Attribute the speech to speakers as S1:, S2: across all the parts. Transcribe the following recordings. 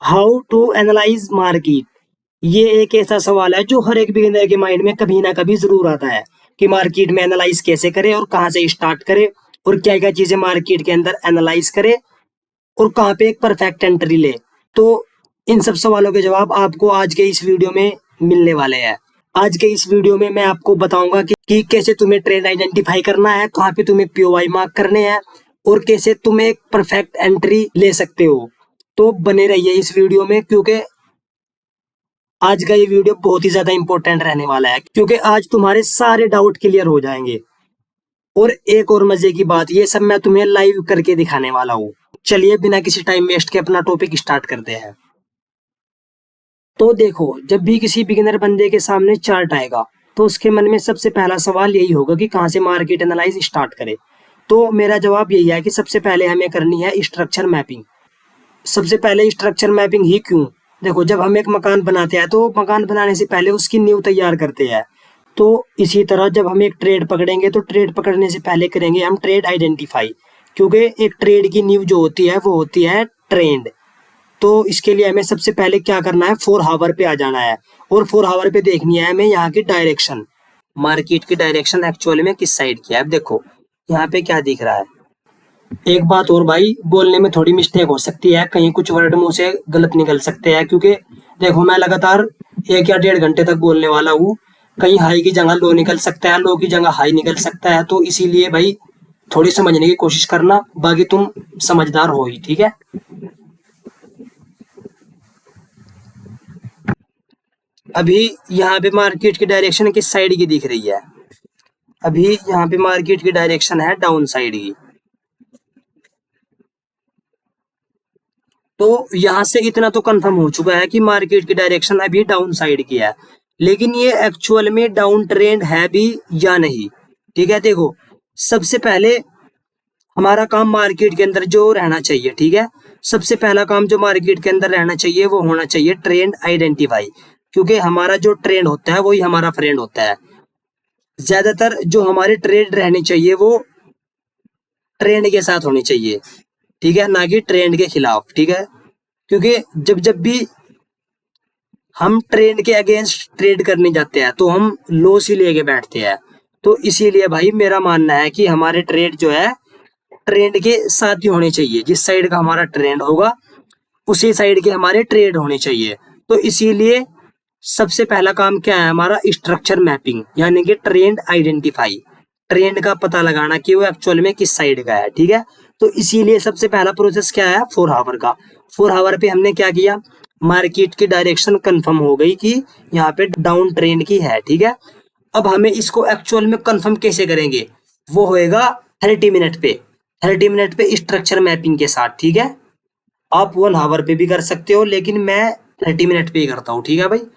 S1: How to analyse market. ये एक ऐसा सवाल है जो हर एक बिगिनर के माइंड में कभी ना कभी जरूर आता है कि मार्केट में एनालाइज कैसे करें और कहाँ से स्टार्ट करें और क्या क्या चीजें मार्केट के अंदर एनालाइज करें और कहाँ पे एक परफेक्ट एंट्री ले। तो इन सब सवालों के जवाब आपको आज के इस वीडियो में मिलने वाले हैं। आज के इस वीडियो में मैं आपको बताऊंगा कि कैसे तुम्हें ट्रेंड आइडेंटिफाई करना है, कहाँ पे तुम्हें पीओवाई मार्क करने हैं और कैसे तुम एक परफेक्ट एंट्री ले सकते हो। तो बने रहिए इस वीडियो में, क्योंकि आज का ये वीडियो बहुत ही ज्यादा इंपॉर्टेंट रहने वाला है, क्योंकि आज तुम्हारे सारे डाउट क्लियर हो जाएंगे। और एक और मजे की बात, ये सब मैं तुम्हें लाइव करके दिखाने वाला हूँ। चलिए बिना किसी टाइम वेस्ट के अपना टॉपिक स्टार्ट करते हैं। तो देखो, जब भी किसी बिगिनर बंदे के सामने चार्ट आएगा तो उसके मन में सबसे पहला सवाल यही होगा कि कहाँ से मार्केट एनालाइज स्टार्ट करे। तो मेरा जवाब यही है कि सबसे पहले हमें करनी है स्ट्रक्चर मैपिंग। सबसे पहले स्ट्रक्चर मैपिंग ही क्यों? देखो, जब हम एक मकान बनाते हैं तो मकान बनाने से पहले उसकी नींव तैयार करते हैं। तो इसी तरह जब हम एक ट्रेड पकड़ेंगे तो ट्रेड पकड़ने से पहले करेंगे हम ट्रेड आइडेंटिफाई, क्योंकि एक ट्रेड की नींव जो होती है वो होती है ट्रेंड। तो इसके लिए हमें सबसे पहले क्या करना है, 4 हावर पे आ जाना है और 4 हावर पे देखनी है हमें यहाँ की डायरेक्शन, मार्केट की डायरेक्शन एक्चुअली में किस साइड की है। अब देखो यहाँ पे क्या दिख रहा है। एक बात और भाई, बोलने में थोड़ी मिस्टेक हो सकती है, कहीं कुछ वर्ड मुंह से गलत निकल सकते हैं, क्योंकि देखो मैं लगातार 1 या 1.5 घंटे तक बोलने वाला हूँ। कहीं हाई की जगह लो निकल सकता है, लो की जगह हाई निकल सकता है, तो इसीलिए भाई थोड़ी समझने की कोशिश करना, बाकी तुम समझदार हो ही, ठीक है। अभी यहाँ पे मार्केट की डायरेक्शन किस साइड की दिख रही है? अभी यहाँ पे मार्केट की डायरेक्शन है डाउन साइड की। तो यहाँ से इतना तो कंफर्म हो चुका है कि मार्केट की डायरेक्शन अभी डाउन साइड की है, लेकिन ये एक्चुअल में डाउन ट्रेंड है भी या नहीं? ठीक है, देखो सबसे पहले हमारा काम मार्केट के अंदर जो रहना चाहिए, ठीक है, सबसे पहला काम जो मार्केट के अंदर रहना चाहिए वो होना चाहिए ट्रेंड आइडेंटिफाई, क्योंकि हमारा जो ट्रेंड होता है वही हमारा फ्रेंड होता है। ज्यादातर जो हमारे ट्रेड रहने चाहिए वो ट्रेंड के साथ होने चाहिए, ठीक है, ना कि ट्रेंड के खिलाफ, ठीक है। क्योंकि जब जब भी हम ट्रेंड के अगेंस्ट ट्रेड करने जाते हैं तो हम लॉस ही लेके बैठते हैं। तो इसीलिए भाई मेरा मानना है कि हमारे ट्रेड जो है ट्रेंड के साथ ही होने चाहिए, जिस साइड का हमारा ट्रेंड होगा उसी साइड के हमारे ट्रेड होने चाहिए। तो इसीलिए सबसे पहला काम क्या है हमारा, स्ट्रक्चर मैपिंग, यानी कि ट्रेंड आइडेंटिफाई, ट्रेंड का पता लगाना कि वो एक्चुअल में किस साइड का है, ठीक है। तो इसीलिए सबसे पहला प्रोसेस क्या है, 4 हावर का। 4 हावर पे हमने क्या किया, मार्केट की डायरेक्शन कंफर्म हो गई कि यहाँ पे डाउन ट्रेंड की है, ठीक है। अब हमें इसको एक्चुअल में कंफर्म कैसे करेंगे, वो होएगा 30 मिनट पे। 30 मिनट पे स्ट्रक्चर मैपिंग के साथ, ठीक है। आप 1 हावर पे भी कर सकते हो, लेकिन मैं 30 मिनट पे ही करता हूँ, ठीक है भाई।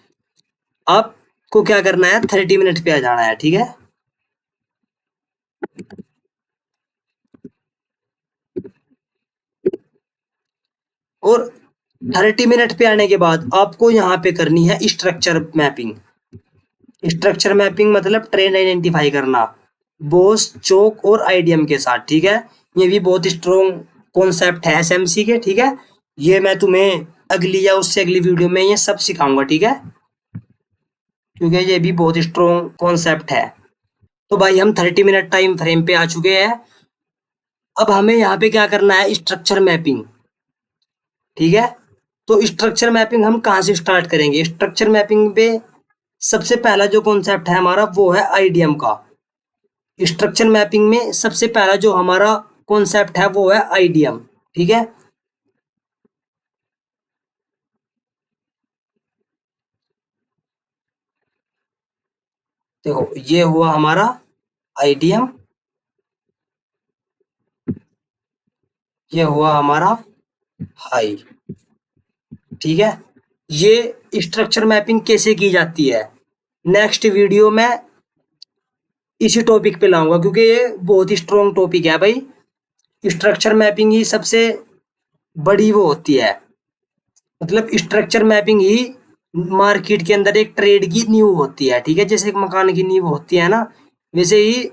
S1: आपको क्या करना है, 30 मिनट पे आ जाना है, ठीक है। और 30 मिनट पे आने के बाद आपको यहाँ पे करनी है स्ट्रक्चर मैपिंग। स्ट्रक्चर मैपिंग मतलब ट्रेंड आइडेंटिफाई करना, बोस चोक और आईडीएम के साथ, ठीक है। ये भी बहुत स्ट्रॉन्ग कॉन्सेप्ट है एसएमसी के, ठीक है। ये मैं तुम्हें अगली या उससे अगली वीडियो में ये सब सिखाऊंगा, ठीक है, क्योंकि ये भी बहुत स्ट्रॉन्ग कॉन्सेप्ट है। तो भाई हम 30 मिनट टाइम फ्रेम पे आ चुके हैं। अब हमें यहाँ पे क्या करना है, स्ट्रक्चर मैपिंग, ठीक है। तो स्ट्रक्चर मैपिंग हम कहाँ से स्टार्ट करेंगे, स्ट्रक्चर मैपिंग पे सबसे पहला जो कॉन्सेप्ट है हमारा वो है आईडीएम का। स्ट्रक्चर मैपिंग में सबसे पहला जो हमारा कॉन्सेप्ट है वो है आईडीएम, ठीक है। देखो ये हुआ हमारा आईडीएम, ये हुआ हमारा हाई, ठीक है। ये स्ट्रक्चर मैपिंग कैसे की जाती है नेक्स्ट वीडियो में इसी टॉपिक पे लाऊंगा, क्योंकि ये बहुत ही स्ट्रॉन्ग टॉपिक है भाई। स्ट्रक्चर मैपिंग ही सबसे बड़ी वो होती है, मतलब स्ट्रक्चर मैपिंग ही मार्केट के अंदर एक ट्रेड की नींव होती है, ठीक है। जैसे एक मकान की नींव होती है ना, वैसे ही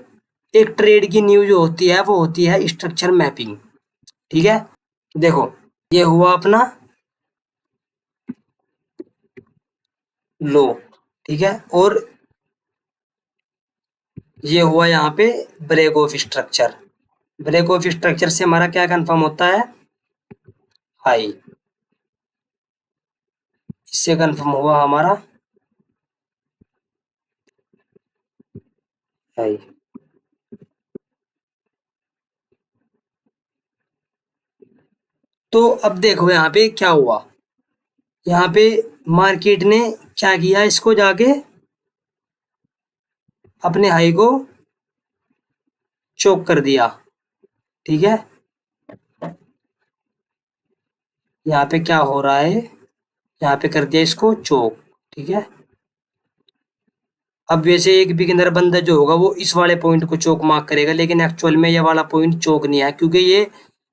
S1: एक ट्रेड की नींव जो होती है वो होती है स्ट्रक्चर मैपिंग, ठीक है। देखो ये हुआ अपना लो, ठीक है। और ये हुआ यहाँ पे break of structure. Break of structure से हमारा क्या कंफर्म होता है? हाई। इससे कंफर्म हुआ हमारा हाई। तो अब देखो यहाँ पे क्या हुआ। यहाँ पे मार्केट ने क्या किया, इसको जाके अपने हाई को चोक कर दिया, ठीक है। यहाँ पे क्या हो रहा है, यहाँ पे कर दिया इसको चोक, ठीक है। अब वैसे एक बिगिनर बंदा जो होगा वो इस वाले पॉइंट को चोक मार्क करेगा, लेकिन एक्चुअल में ये वाला पॉइंट चोक नहीं है, क्योंकि ये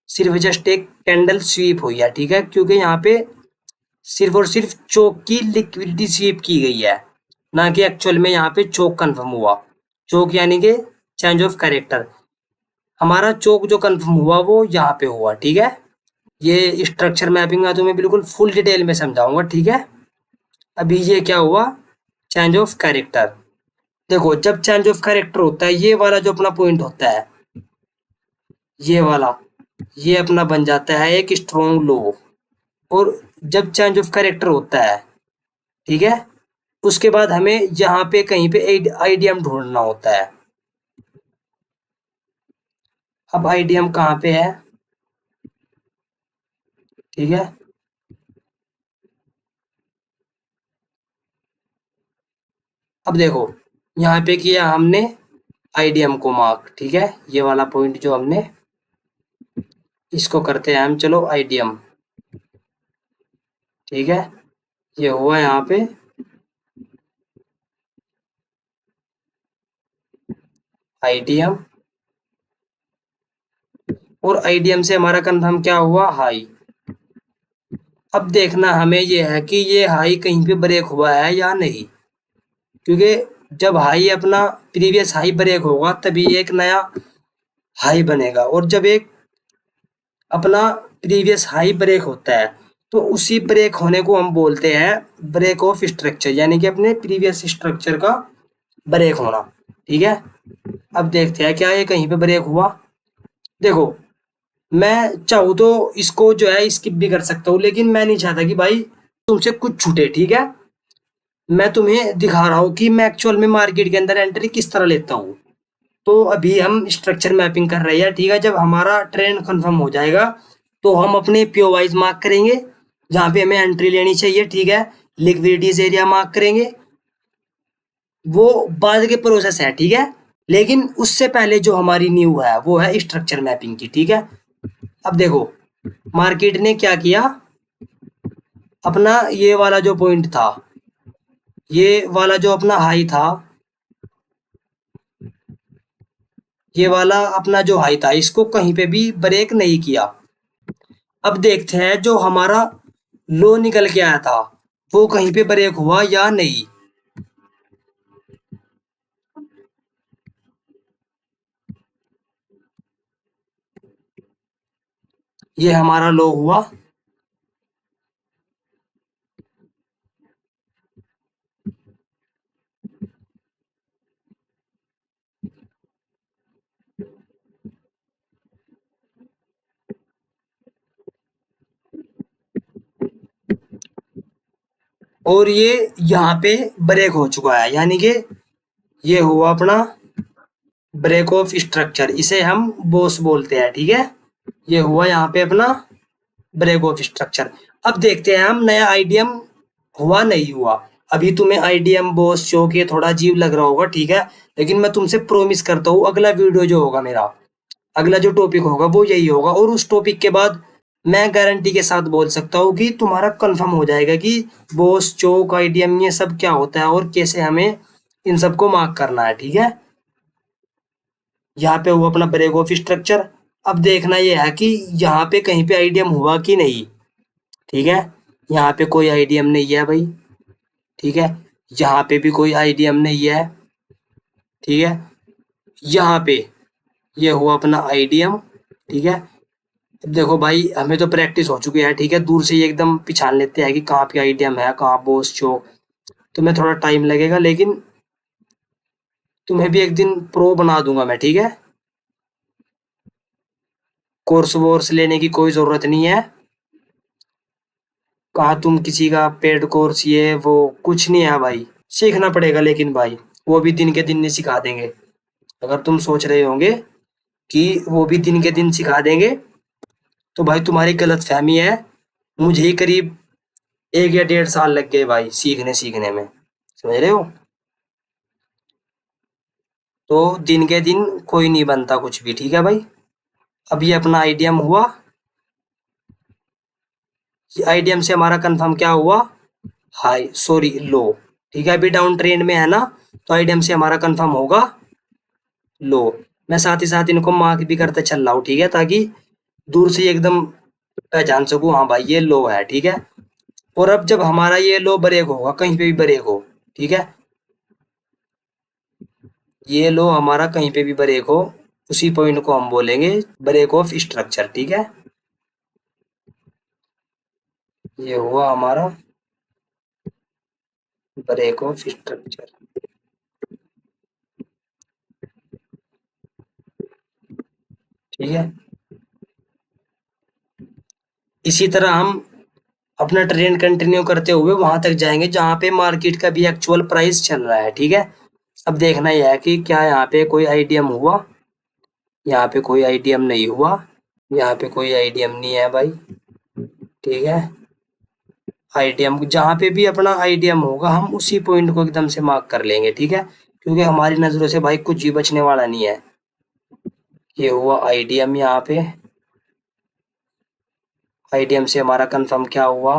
S1: सिर्फ जस्ट एक कैंडल स्वीप हुई है, ठीक है। क्योंकि यहाँ पे सिर्फ और सिर्फ चोक की लिक्विडिटी स्वीप की गई है, ना कि एक्चुअल में यहाँ पे चोक कंफर्म हुआ। चोक यानी कि चेंज ऑफ कैरेक्टर। हमारा चोक जो कंफर्म हुआ वो यहाँ पे हुआ, ठीक है। ये स्ट्रक्चर मैपिंग में तुम्हें बिल्कुल फुल डिटेल में समझाऊंगा, ठीक है। अभी ये क्या हुआ, चेंज ऑफ कैरेक्टर। देखो जब चेंज ऑफ कैरेक्टर होता है, ये वाला जो अपना पॉइंट होता है, ये वाला, ये अपना बन जाता है एक स्ट्रॉन्ग लो। और जब चेंज ऑफ कैरेक्टर होता है, ठीक है, उसके बाद हमें यहाँ पे कहीं पे आईडीएम ढूंढना होता है। अब आईडीएम कहाँ पे है, ठीक है। अब देखो यहाँ पे किया हमने आईडीएम को मार्क, ठीक है। ये वाला पॉइंट जो हमने, इसको करते हैं हम, चलो आईडीएम, ठीक है। ये हुआ यहाँ पे आईडीएम, और आईडीएम से हमारा कंफर्म क्या हुआ, हाई। अब देखना हमें ये है कि ये हाई कहीं पे ब्रेक हुआ है या नहीं, क्योंकि जब हाई अपना प्रीवियस हाई ब्रेक होगा तभी एक नया हाई बनेगा, और जब एक अपना प्रीवियस हाई ब्रेक होता है तो उसी ब्रेक होने को हम बोलते हैं ब्रेक ऑफ स्ट्रक्चर, यानी कि अपने प्रीवियस स्ट्रक्चर का ब्रेक होना, ठीक है। अब देखते हैं क्या ये कहीं पे ब्रेक हुआ। देखो मैं चाहूँ तो इसको जो है स्किप भी कर सकता हूँ, लेकिन मैं नहीं चाहता कि भाई तुमसे कुछ छूटे, ठीक है। मैं तुम्हें दिखा रहा हूँ कि मैं एक्चुअल में मार्केट के अंदर एंट्री किस तरह लेता हूँ। तो अभी हम स्ट्रक्चर मैपिंग कर रहे हैं, ठीक है। जब हमारा ट्रेंड कंफर्म हो जाएगा तो हम अपने पीओ वाइज मार्क करेंगे जहाँ पे हमें एंट्री लेनी चाहिए, ठीक है। लिक्विडिटीज एरिया मार्क करेंगे, वो बाद के प्रोसेस है, ठीक है। लेकिन उससे पहले जो हमारी न्यू है वो है स्ट्रक्चर मैपिंग की, ठीक है। अब देखो मार्केट ने क्या किया, अपना ये वाला जो पॉइंट था, ये वाला जो अपना हाई था, ये वाला अपना जो हाई था, इसको कहीं पे भी ब्रेक नहीं किया। अब देखते हैं जो हमारा लो निकल के आया था वो कहीं पे ब्रेक हुआ या नहीं। ये हमारा लो हुआ, और ये यहाँ पे ब्रेक हो चुका है, यानी कि ये हुआ अपना ब्रेक ऑफ स्ट्रक्चर, इसे हम बोस बोलते हैं, ठीक है। ये हुआ यहाँ पे अपना ब्रेक ऑफ स्ट्रक्चर। अब देखते हैं हम नया आईडीएम हुआ नहीं हुआ। अभी तुम्हें आईडीएम बॉस चौक ये थोड़ा अजीब लग रहा होगा, ठीक है। लेकिन मैं तुमसे प्रोमिस करता हूँ अगला वीडियो जो होगा मेरा, अगला जो टॉपिक होगा वो यही होगा, और उस टॉपिक के बाद मैं गारंटी के साथ बोल सकता हूँ कि तुम्हारा कंफर्म हो जाएगा कि बॉस चौक आईडीएम ये सब क्या होता है और कैसे हमें इन सबको मार्क करना है, ठीक है। यहाँ पे हुआ अपना ब्रेक ऑफ स्ट्रक्चर। अब देखना ये है कि यहाँ पे कहीं पे आईडीएम हुआ कि नहीं, ठीक है। यहाँ पे कोई आईडीएम नहीं है भाई, ठीक है। यहाँ पे भी कोई आईडीएम नहीं है, ठीक है। यहाँ पे ये हुआ अपना आईडीएम, ठीक है। अब देखो भाई हमें तो प्रैक्टिस हो चुकी है, ठीक है। दूर से ही एकदम पिछान लेते हैं कि कहाँ पे आईडीएम है, कहाँ बॉस चौक। तुम्हें थोड़ा टाइम लगेगा, लेकिन तुम्हें भी एक दिन प्रो बना दूंगा मैं, ठीक है। कोर्स वोर्स लेने की कोई जरूरत नहीं है। कहा तुम किसी का पेड कोर्स ये वो कुछ नहीं है भाई। सीखना पड़ेगा, लेकिन भाई वो भी दिन के दिन नहीं सिखा देंगे। अगर तुम सोच रहे होंगे कि वो भी दिन के दिन सिखा देंगे, तो भाई तुम्हारी गलत फहमी है। मुझे ही करीब 1 या 1.5 साल लग गए भाई सीखने सीखने में, समझ रहे हो। तो दिन के दिन कोई नहीं बनता कुछ भी, ठीक है भाई। अब ये अपना आईडीएम हुआ, आईडीएम से हमारा कंफर्म क्या हुआ, हाई सॉरी लो। ठीक है, अभी डाउन ट्रेंड में है ना, तो आईडीएम से हमारा कंफर्म होगा लो। मैं साथ ही साथ इनको मार्क भी करते चल रहा हूँ, ठीक है, ताकि दूर से ही एकदम पहचान सकूं, हाँ भाई ये लो है, ठीक है। और अब जब हमारा ये लो ब्रेक होगा, कहीं पे भी ब्रेक हो, ठीक है, ये लो हमारा कहीं पे भी ब्रेक हो, उसी पॉइंट को हम बोलेंगे ब्रेक ऑफ स्ट्रक्चर, ठीक है। ये हुआ हमारा ब्रेक ऑफ स्ट्रक्चर, ठीक है। इसी तरह हम अपना ट्रेंड कंटिन्यू करते हुए वहां तक जाएंगे जहां पे मार्केट का भी एक्चुअल प्राइस चल रहा है, ठीक है। अब देखना यह है कि क्या यहाँ पे कोई आईडीएम हुआ, यहाँ पे कोई आईडीएम नहीं हुआ, यहाँ पे कोई आईडीएम नहीं है भाई, ठीक है। आईडीएम जहाँ पे भी अपना आईडीएम होगा हम उसी पॉइंट को एकदम से मार्क कर लेंगे, ठीक है, क्योंकि हमारी नजरों से भाई कुछ भी बचने वाला नहीं है। ये हुआ आईडीएम, यहाँ पे आईडीएम से हमारा कंफर्म क्या हुआ,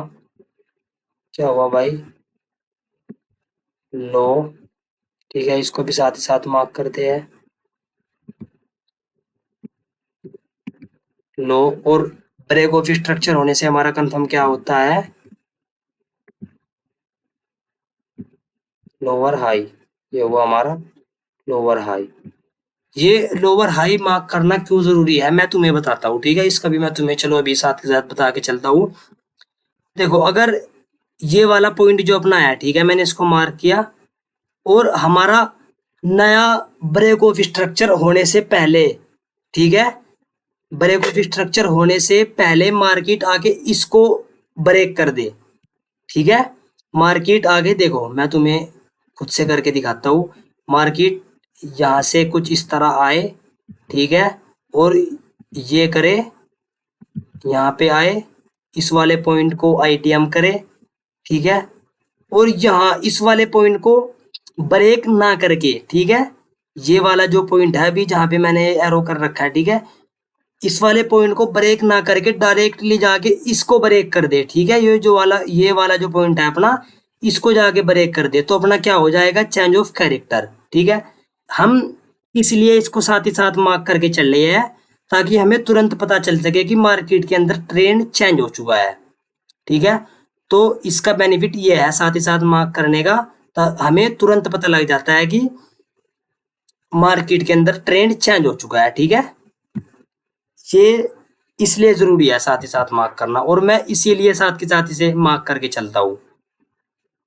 S1: क्या हुआ भाई, लो, ठीक है। इसको भी साथ ही साथ मार्क करते हैं, लो। और ब्रेक ऑफ स्ट्रक्चर होने से हमारा कंफर्म क्या होता है, लोअर हाई। ये हुआ हमारा लोअर हाई। ये लोअर हाई मार्क करना क्यों जरूरी है मैं तुम्हें बताता हूँ, ठीक है। इसका भी मैं तुम्हें चलो अभी साथ के साथ बता के चलता हूँ। देखो, अगर ये वाला पॉइंट जो अपना है, ठीक है, मैंने इसको मार्क किया, और हमारा नया ब्रेक ऑफ स्ट्रक्चर होने से पहले, ठीक है, ब्रेक ऑफ स्ट्रक्चर होने से पहले मार्केट आके इसको ब्रेक कर दे, ठीक है। मार्केट आगे देखो, मैं तुम्हें खुद से करके दिखाता हूँ। मार्केट यहाँ से कुछ इस तरह आए, ठीक है, और ये करे, यहाँ पे आए, इस वाले पॉइंट को आईटीएम करे, ठीक है, और यहाँ इस वाले पॉइंट को ब्रेक ना करके, ठीक है, ये वाला जो पॉइंट है अभी जहाँ पे मैंने एरो कर रखा है, ठीक है, इस वाले पॉइंट को ब्रेक ना करके डायरेक्टली जाके इसको ब्रेक कर दे, ठीक है। ये वाला जो पॉइंट है अपना, इसको जाके ब्रेक कर दे, तो अपना क्या हो जाएगा, चेंज ऑफ कैरेक्टर, ठीक है। हम इसलिए इसको साथ ही साथ मार्क करके चल रहे हैं, ताकि हमें तुरंत पता चल सके कि मार्केट के अंदर ट्रेंड चेंज हो चुका है, ठीक है। तो इसका बेनिफिट ये है साथ ही साथ मार्क करने का, तो हमें तुरंत पता लग जाता है कि मार्केट के अंदर ट्रेंड चेंज हो चुका है, ठीक है। ये इसलिए जरूरी है साथ ही साथ मार्क करना, और मैं इसीलिए साथ के साथ इसे मार्क करके चलता हूँ।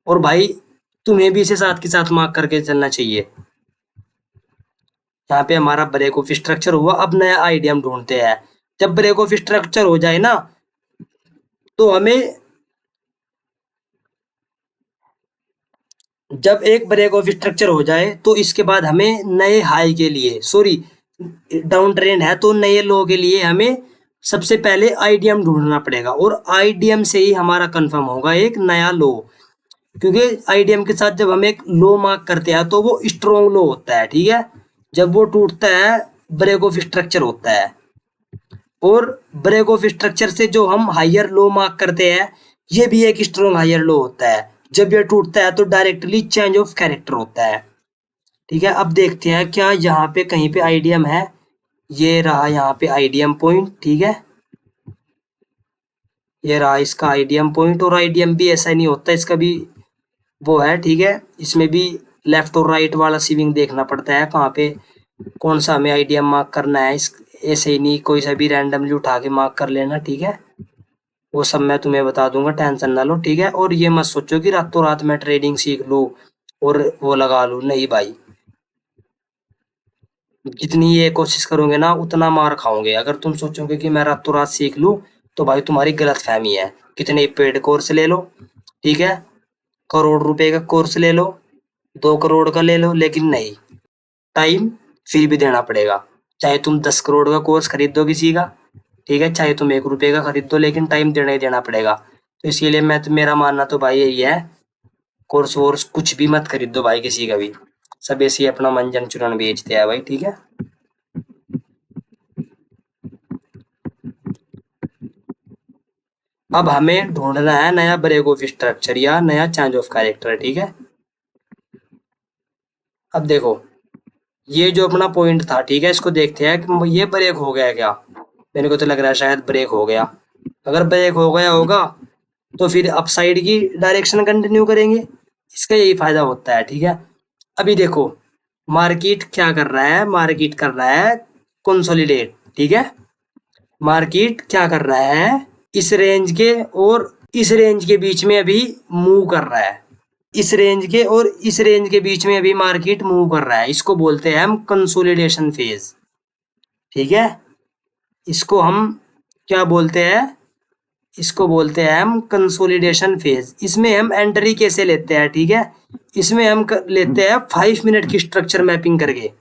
S1: और भाई तुम्हें भी इसे साथ के साथ मार्क करके चलना चाहिए। यहाँ पे हमारा ब्रेक ऑफ स्ट्रक्चर हुआ, अब नया आइडिया हम ढूंढते हैं। जब ब्रेक ऑफ स्ट्रक्चर हो जाए ना, तो हमें, जब एक ब्रेक ऑफ स्ट्रक्चर हो जाए तो इसके बाद हमें नए हाई के लिए, सॉरी डाउन ट्रेंड है तो नए लो के लिए हमें सबसे पहले आईडीएम ढूंढना पड़ेगा, और आईडीएम से ही हमारा कंफर्म होगा एक नया लो। क्योंकि आईडीएम के साथ जब हम एक लो मार्क करते हैं तो वो स्ट्रॉन्ग लो होता है, ठीक है। जब वो टूटता है, ब्रेक ऑफ स्ट्रक्चर होता है। और ब्रेक ऑफ स्ट्रक्चर से जो हम हायर लो मार्क करते हैं, ये भी एक स्ट्रॉन्ग हायर लो होता है। जब ये टूटता है तो डायरेक्टली चेंज ऑफ कैरेक्टर होता है, ठीक है। अब देखते हैं क्या यहाँ पे कहीं पे आईडीएम है। ये रहा यहाँ पे आईडीएम पॉइंट, ठीक है, ये रहा इसका आईडीएम पॉइंट। और आईडीएम भी ऐसा नहीं होता, इसका भी वो है, ठीक है। इसमें भी लेफ्ट और राइट वाला सीविंग देखना पड़ता है, कहाँ पे कौन सा हमें आईडीएम मार्क करना है। इस ऐसे ही नहीं कोई सा भी रैंडमली उठा के मार्क कर लेना, ठीक है। वो सब मैं तुम्हें बता दूंगा, टेंशन ना लो, ठीक है। और ये मत सोचो कि रातों रात मैं ट्रेडिंग सीख लूँ और वो लगा लूँ, नहीं भाई। जितनी ये कोशिश करोगे ना उतना मार खाओगे। अगर तुम सोचोगे कि मैं रातों रात सीख लूँ तो भाई तुम्हारी गलत फहमी है। कितने पेड कोर्स ले लो, ठीक है, करोड़ रुपए का कोर्स ले लो, 2 करोड़ का ले लो, लेकिन नहीं, टाइम फिर भी देना पड़ेगा। चाहे तुम 10 करोड़ का कोर्स खरीद दो किसी का, ठीक है, चाहे तुम 1 रुपए का खरीद दो, लेकिन टाइम देना ही देना पड़ेगा। तो इसीलिए मेरा मानना तो भाई यही है, कोर्स वोर्स कुछ भी मत खरीद दो भाई किसी का भी। सब ऐसे ही अपना मंजन चूरन बेचते हैं भाई, ठीक है। अब हमें ढूंढना है नया ब्रेक ऑफ स्ट्रक्चर या नया चेंज ऑफ कैरेक्टर, ठीक है। अब देखो, ये जो अपना पॉइंट था, ठीक है, इसको देखते हैं कि ये ब्रेक हो गया क्या। मेरे को तो लग रहा है शायद ब्रेक हो गया। अगर ब्रेक हो गया होगा तो फिर अपसाइड की डायरेक्शन कंटिन्यू करेंगे, इसका यही फायदा होता है, ठीक है। अभी देखो, मार्केट क्या कर रहा है, मार्केट कर रहा है कंसोलिडेट, ठीक है। मार्केट क्या कर रहा है, इस रेंज के और इस रेंज के बीच में अभी मूव कर रहा है। इस रेंज के और इस रेंज के बीच में अभी मार्केट मूव कर रहा है, इसको बोलते हैं हम कंसोलिडेशन फेज, ठीक है। इसको हम क्या बोलते हैं, इसको बोलते हैं हम कंसोलिडेशन फेज। इसमें हम एंट्री कैसे लेते हैं, ठीक है, इसमें हम लेते हैं 5 मिनट की स्ट्रक्चर मैपिंग करके,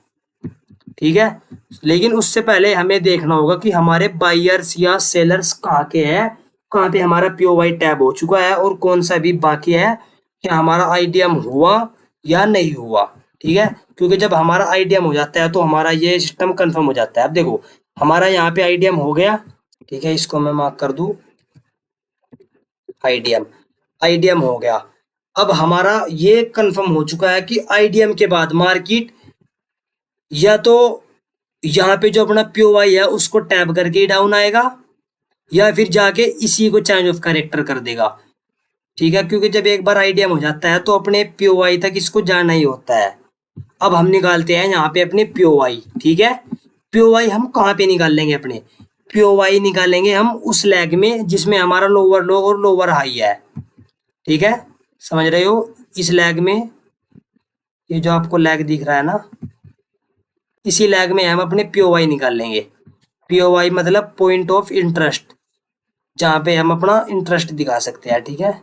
S1: ठीक है। लेकिन उससे पहले हमें देखना होगा कि हमारे बायर्स या सेलर्स कहाँ के हैं, कहाँ पे हमारा पीओवाई टैब हो चुका है और कौन सा भी बाकी है, कि हमारा आईडीएम हुआ या नहीं हुआ, ठीक है। क्योंकि जब हमारा आईडीएम हो जाता है तो हमारा ये सिस्टम कंफर्म हो जाता है। अब देखो, हमारा यहाँ पे आईडीएम हो गया, ठीक है, इसको मैं मार्क कर दूं, आईडीएम, आईडीएम हो गया। अब हमारा ये कंफर्म हो चुका है कि आईडीएम के बाद मार्केट या तो यहाँ पे जो अपना पीओवाई है उसको टैब करके ही डाउन आएगा, या फिर जाके इसी को चेंज ऑफ कैरेक्टर कर देगा, ठीक है। क्योंकि जब एक बार आईडीएम हो जाता है तो अपने पीओवाई तक इसको जाना ही होता है। अब हम निकालते हैं यहाँ पे अपने पीओवाई, ठीक है। पीओवाई हम कहाँ पे निकाल लेंगे, अपने पीओवाई निकालेंगे हम उस लैग में जिसमें हमारा लोअर लो और लोअर हाई है, ठीक है, समझ रहे हो। इस लैग में, ये जो आपको लैग दिख रहा है ना, इसी लैग में हम अपने पीओवाई निकाल लेंगे। पीओवाई मतलब पॉइंट ऑफ इंटरेस्ट, जहाँ पे हम अपना इंटरेस्ट दिखा सकते हैं, ठीक है।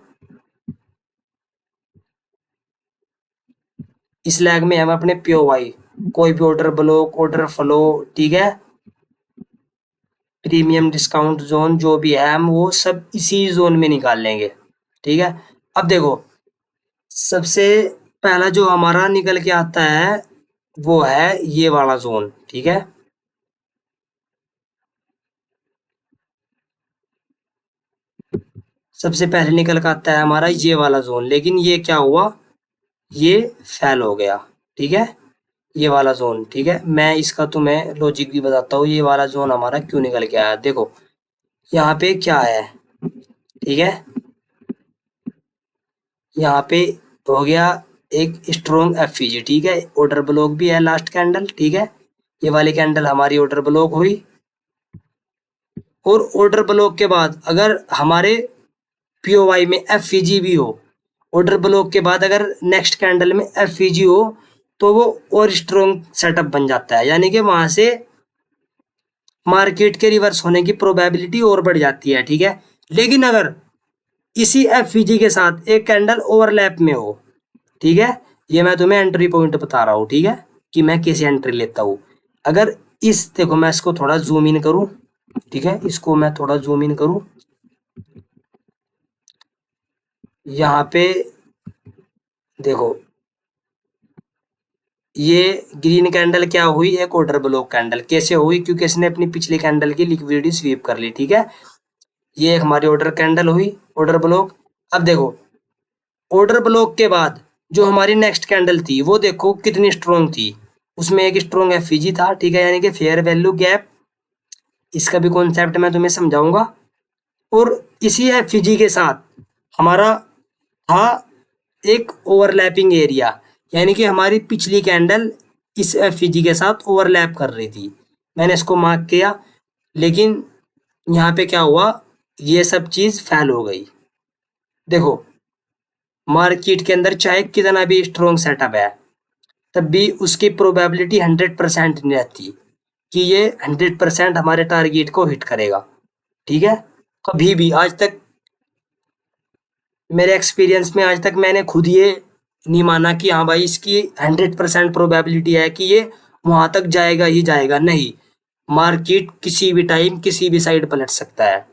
S1: इस लैग में हम अपने पीओवाई, कोई भी ऑर्डर ब्लॉक, ऑर्डर फ्लो, ठीक है, प्रीमियम डिस्काउंट जोन जो भी है, हम वो सब इसी जोन में निकाल लेंगे, ठीक है। अब देखो, सबसे पहला जो हमारा निकल के आता है वो है ये वाला जोन, ठीक है। सबसे पहले निकल के आता है हमारा ये वाला जोन, लेकिन ये क्या हुआ, ये फेल हो गया, ठीक है, ये वाला जोन, ठीक है। मैं इसका तुम्हें लॉजिक भी बताता हूँ, ये वाला जोन हमारा क्यों निकल के आया। देखो, यहाँ पे क्या है, ठीक है, यहाँ पे हो गया एक स्ट्रॉन्ग एफईजी, ठीक है, ऑर्डर ब्लॉक भी है लास्ट कैंडल, ठीक है। ये वाली कैंडल हमारी ऑर्डर ब्लॉक हुई, और ऑर्डर ब्लॉक के बाद अगर हमारे पीओवाई में एफईजी भी हो, ऑर्डर ब्लॉक के बाद अगर नेक्स्ट कैंडल में एफईजी हो, तो वो और स्ट्रॉन्ग सेटअप बन जाता है, यानी कि वहां से मार्केट के रिवर्स होने की प्रोबेबिलिटी और बढ़ जाती है, ठीक है। लेकिन अगर इसी एफईजी के साथ एक कैंडल ओवरलैप में हो, ठीक है, ये मैं तुम्हें एंट्री पॉइंट बता रहा हूँ, ठीक है, कि मैं कैसे एंट्री लेता हूँ। अगर इस, देखो मैं इसको थोड़ा जूम इन करूँ, ठीक है, इसको मैं थोड़ा जूम इन करूँ, यहाँ पे देखो, ये ग्रीन कैंडल क्या हुई, एक ऑर्डर ब्लॉक कैंडल। कैसे हुई, क्योंकि इसने अपनी पिछली कैंडल की लिक्विडिटी स्वीप कर ली, ठीक है। ये एक हमारी ऑर्डर कैंडल हुई, ऑर्डर ब्लॉक। अब देखो, ऑर्डर ब्लॉक के बाद जो हमारी नेक्स्ट कैंडल थी वो देखो कितनी स्ट्रॉन्ग थी, उसमें एक स्ट्रॉन्ग एफईजी था, ठीक है, यानी कि फेयर वैल्यू गैप। इसका भी कॉन्सेप्ट मैं तुम्हें समझाऊंगा। और इसी एफईजी के साथ हमारा था एक ओवरलैपिंग एरिया, यानी कि हमारी पिछली कैंडल इस एफईजी के साथ ओवरलैप कर रही थी। मैंने इसको मार्क किया, लेकिन यहाँ पे क्या हुआ, ये सब चीज फेल हो गई। देखो, मार्केट के अंदर चाहे कितना भी स्ट्रॉन्ग सेटअप है, तब भी उसकी प्रोबेबिलिटी 100% नहीं रहती कि ये 100% हमारे टारगेट को हिट करेगा। ठीक है, कभी भी आज तक मेरे एक्सपीरियंस में, आज तक मैंने खुद ये नहीं माना कि हाँ भाई इसकी 100% प्रोबेबिलिटी है कि ये वहां तक जाएगा ही जाएगा। नहीं, मार्केट किसी भी टाइम किसी भी साइड पलट सकता है।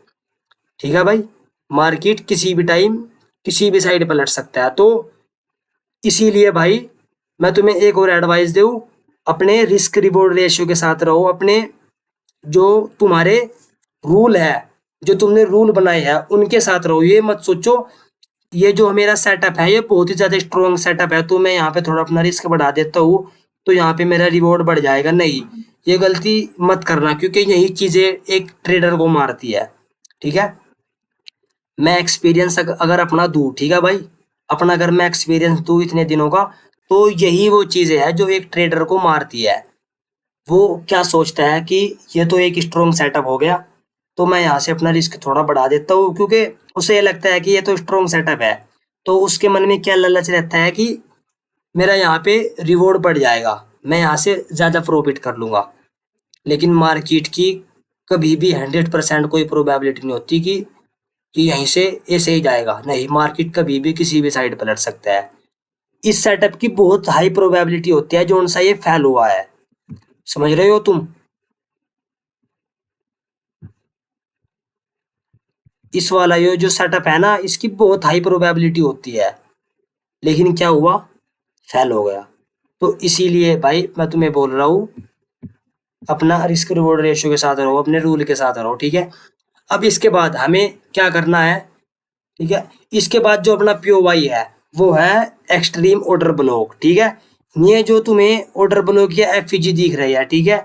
S1: ठीक है भाई, मार्केट किसी भी टाइम किसी भी साइड पलट सकता है। तो इसीलिए भाई मैं तुम्हें एक और एडवाइस दूँ, अपने रिस्क रिवॉर्ड रेशियो के साथ रहो। अपने जो तुम्हारे रूल है, जो तुमने रूल बनाए हैं उनके साथ रहो। ये मत सोचो ये जो मेरा सेटअप है ये बहुत ही ज्यादा स्ट्रॉन्ग सेटअप है तो मैं यहाँ पे थोड़ा अपना रिस्क बढ़ा देता हूँ तो यहाँ पे मेरा रिवॉर्ड बढ़ जाएगा। नहीं, ये गलती मत करना, क्योंकि यही चीजें एक ट्रेडर को मारती है। ठीक है, मैं एक्सपीरियंस अगर अपना दूँ, ठीक है भाई, अपना अगर मैं एक्सपीरियंस दूँ इतने दिनों का, तो यही वो चीजें है जो एक ट्रेडर को मारती है। वो क्या सोचता है कि ये तो एक स्ट्रॉन्ग सेटअप हो गया तो मैं यहाँ से अपना रिस्क थोड़ा बढ़ा देता हूँ, क्योंकि उसे ये लगता है कि ये तो स्ट्रॉन्ग सेटअप है। तो उसके मन में क्या लालच रहता है कि मेरा यहाँ पे रिवॉर्ड बढ़ जाएगा, मैं यहाँ से ज़्यादा प्रॉफिट कर लूँगा। लेकिन मार्केट की कभी भी 100% कोई प्रोबेबिलिटी नहीं होती कि यहीं से ऐसे ही जाएगा। नहीं, मार्केट कभी भी किसी भी साइड पलट सकता है। इस सेटअप की बहुत हाई प्रोबेबिलिटी होती है जो सा ये फेल हुआ है। समझ रहे हो तुम? इस वाला ये जो सेटअप है ना, इसकी बहुत हाई प्रोबेबिलिटी होती है, लेकिन क्या हुआ, फेल हो गया। तो इसीलिए भाई मैं तुम्हें बोल रहा हूँ, अपना रिस्क रिवॉर्ड रेशियो के साथ रहो, अपने रूल के साथ रहो। ठीक है, अब इसके बाद हमें क्या करना है? ठीक है, इसके बाद जो अपना पीओवाई है वो है एक्सट्रीम ऑर्डर ब्लॉक। ठीक है, ये जो तुम्हें ऑर्डर ब्लॉक या एफईजी दिख रही है, ठीक है,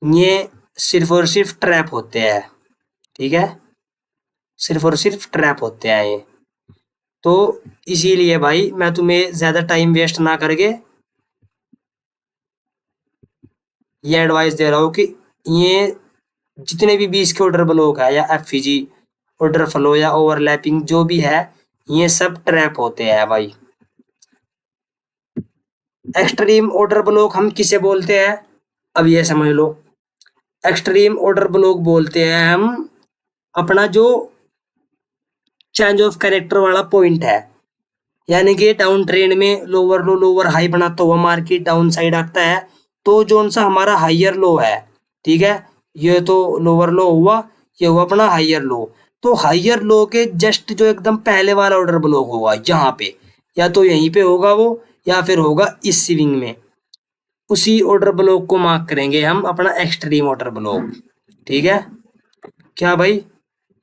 S1: ये सिर्फ और सिर्फ ट्रैप होते हैं। ठीक है, सिर्फ और सिर्फ ट्रैप होते हैं ये। तो इसीलिए भाई मैं तुम्हें ज्यादा टाइम वेस्ट ना करके ये एडवाइस दे रहा हूँ कि ये जितने भी 20 के ऑर्डर ब्लॉक है या एफईजी, ऑर्डर फ्लो या ओवरलैपिंग जो भी है, ये सब ट्रैप होते हैं भाई। एक्सट्रीम ऑर्डर ब्लॉक हम किसे बोलते हैं? अब ये समझ लो, एक्सट्रीम ऑर्डर ब्लॉक बोलते हैं हम अपना जो चेंज ऑफ कैरेक्टर वाला पॉइंट है, यानी कि डाउन ट्रेंड में लोअर लो लोअर हाई बनाता हुआ मार्केट डाउन साइड आता है, तो जो सा हमारा हाइयर लो है, ठीक है, ये तो लोअर लो हुआ, ये हुआ अपना हाइयर लो। तो हाइयर लो के जस्ट जो एकदम पहले वाला ऑर्डर ब्लॉक होगा यहाँ पे, या तो यहीं पे होगा वो, या फिर होगा इस स्विंग में, उसी ऑर्डर ब्लॉक को मार्क करेंगे हम अपना एक्सट्रीम ऑर्डर ब्लॉक। ठीक है, क्या भाई,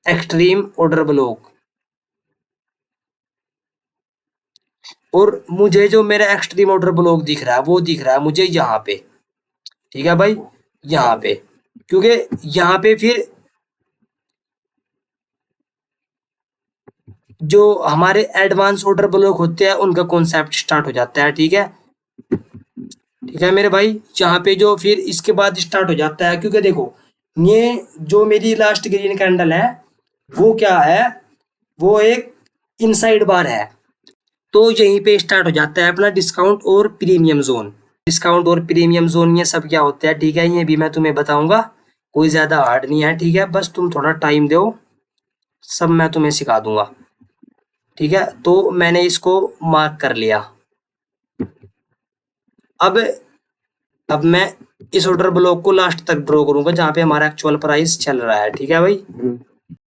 S1: एक्सट्रीम ऑर्डर ब्लॉक। और मुझे जो मेरा एक्सट्रीम ऑर्डर ब्लॉक दिख रहा है वो दिख रहा है मुझे यहाँ पे। ठीक है भाई, यहाँ पे, क्योंकि यहाँ पे फिर जो हमारे एडवांस ऑर्डर ब्लॉक होते हैं उनका कॉन्सेप्ट स्टार्ट हो जाता है। ठीक है, ठीक है मेरे भाई, यहाँ पे जो फिर इसके बाद स्टार्ट हो जाता है, क्योंकि देखो ये जो मेरी लास्ट ग्रीन कैंडल है वो क्या है, वो एक इनसाइड बार है। तो यहीं पे स्टार्ट हो जाता है अपना डिस्काउंट और प्रीमियम जोन। डिस्काउंट और प्रीमियम जोन ये सब क्या होता है, ठीक है, ये भी मैं तुम्हें बताऊंगा, कोई ज़्यादा हार्ड नहीं है। ठीक है, बस तुम थोड़ा टाइम दो, सब मैं तुम्हें सिखा दूंगा। ठीक है, तो मैंने इसको मार्क कर लिया। अब अब मैं इस ऑर्डर ब्लॉक को लास्ट तक ड्रॉ करूंगा जहाँ पे हमारा एक्चुअल प्राइस चल रहा है। ठीक है भाई,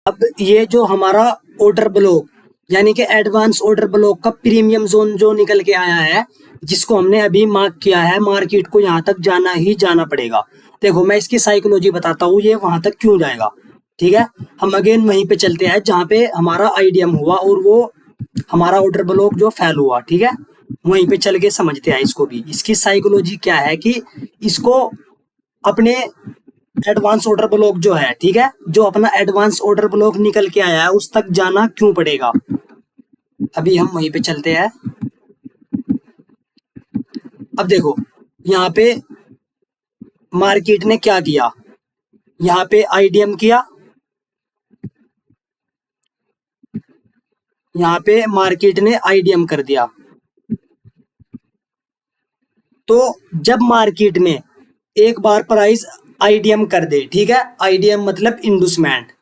S1: अब ये जो हमारा ऑर्डर ब्लॉक यानी कि एडवांस ऑर्डर ब्लॉक का प्रीमियम जोन जो निकल के आया है, जिसको हमने अभी मार्क किया है, मार्केट को यहाँ तक जाना ही जाना पड़ेगा। देखो मैं इसकी साइकोलॉजी बताता हूँ ये वहां तक क्यों जाएगा। ठीक है, हम अगेन वहीं पे चलते हैं जहाँ पे हमारा आईडीएम हुआ और वो हमारा ऑर्डर ब्लॉक जो फेल हुआ। ठीक है, वहीं पे चल के समझते हैं इसको भी, इसकी साइकोलॉजी क्या है कि इसको अपने एडवांस ऑर्डर ब्लॉक जो है, ठीक है, जो अपना एडवांस ऑर्डर ब्लॉक निकल के आया है उस तक जाना क्यों पड़ेगा, अभी हम वहीं पे चलते हैं। अब देखो यहाँ पे मार्केट ने क्या किया, यहाँ पे आईडीएम किया, यहाँ पे मार्केट ने आईडीएम कर दिया। तो जब मार्केट में एक बार प्राइस आईडीएम कर दे, ठीक है, आईडीएम मतलब इंडूसमेंट,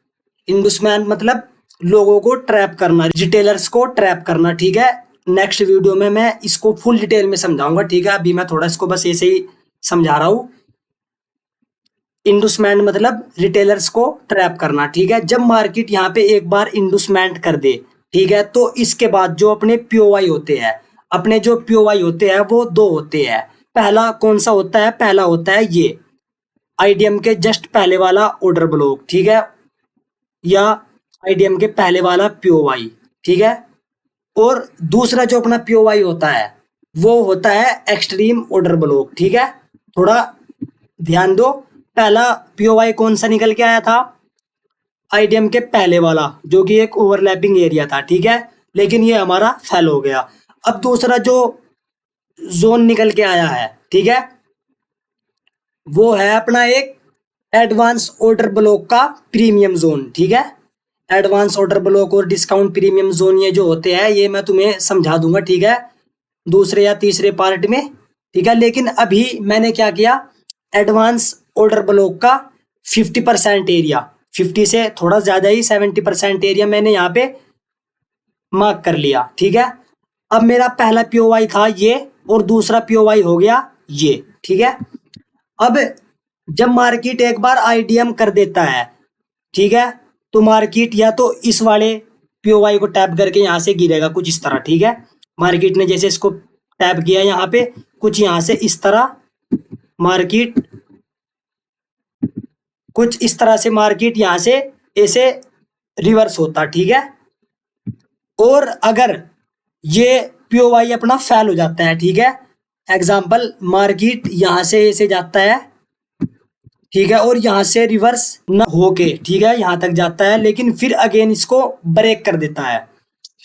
S1: इंडूसमेंट मतलब लोगों को ट्रैप करना, रिटेलर्स को ट्रैप करना, ठीक है। नेक्स्ट वीडियो में मैं इसको फुल डिटेल में समझाऊंगा, ठीक है। अभी मैं थोड़ा इसको बस ऐसे ही समझा रहा हूँ। इंडूसमेंट मतलब रिटेलर्स को ट्रैप करना, ठीक है। जब मार्केट यहाँ पे एक बार इंडूसमेंट कर दे, ठीक है, तो इसके बाद जो अपने पीओवाई होते हैं, अपने जो पीओवाई होते हैं वो दो होते हैं। पहला कौन सा होता है? पहला होता है ये आईडीएम के जस्ट पहले वाला ऑर्डर ब्लॉक, ठीक है, या आईडीएम के पहले वाला पीओवाई, ठीक है। और दूसरा जो अपना पीओवाई होता है वो होता है एक्सट्रीम ऑर्डर ब्लॉक, ठीक है। थोड़ा ध्यान दो, पहला पीओवाई कौन सा निकल के आया था? आईडीएम के पहले वाला, जो कि एक ओवरलैपिंग एरिया था, ठीक है, लेकिन ये हमारा फेल हो गया। अब दूसरा जो जोन निकल के आया है, ठीक है, वो है अपना एक एडवांस ऑर्डर ब्लॉक का प्रीमियम जोन, ठीक है। एडवांस ऑर्डर ब्लॉक और डिस्काउंट प्रीमियम जोन ये जो होते हैं ये मैं तुम्हें समझा दूंगा, ठीक है, दूसरे या तीसरे पार्ट में, ठीक है। लेकिन अभी मैंने क्या किया, एडवांस ऑर्डर ब्लॉक का 50% एरिया, 50 से थोड़ा ज्यादा ही 70% एरिया मैंने यहाँ पे मार्क कर लिया, ठीक है। अब मेरा पहला पीओवाई था ये और दूसरा पीओवाई हो गया ये, ठीक है। अब जब मार्केट एक बार आईडीएम कर देता है, ठीक है, तो मार्केट या तो इस वाले पीओवाई को टैप करके यहां से गिरेगा कुछ इस तरह, ठीक है। मार्केट ने जैसे इसको टैप किया यहाँ पे, कुछ यहां से इस तरह मार्केट, कुछ इस तरह से मार्केट यहां से ऐसे रिवर्स होता, ठीक है। और अगर ये पीओवाई अपना फेल हो जाता है, ठीक है, एग्जाम्पल मार्केट यहां से ऐसे जाता है, ठीक है, और यहां से रिवर्स न होके, ठीक है, यहां तक जाता है, लेकिन फिर अगेन इसको ब्रेक कर देता है।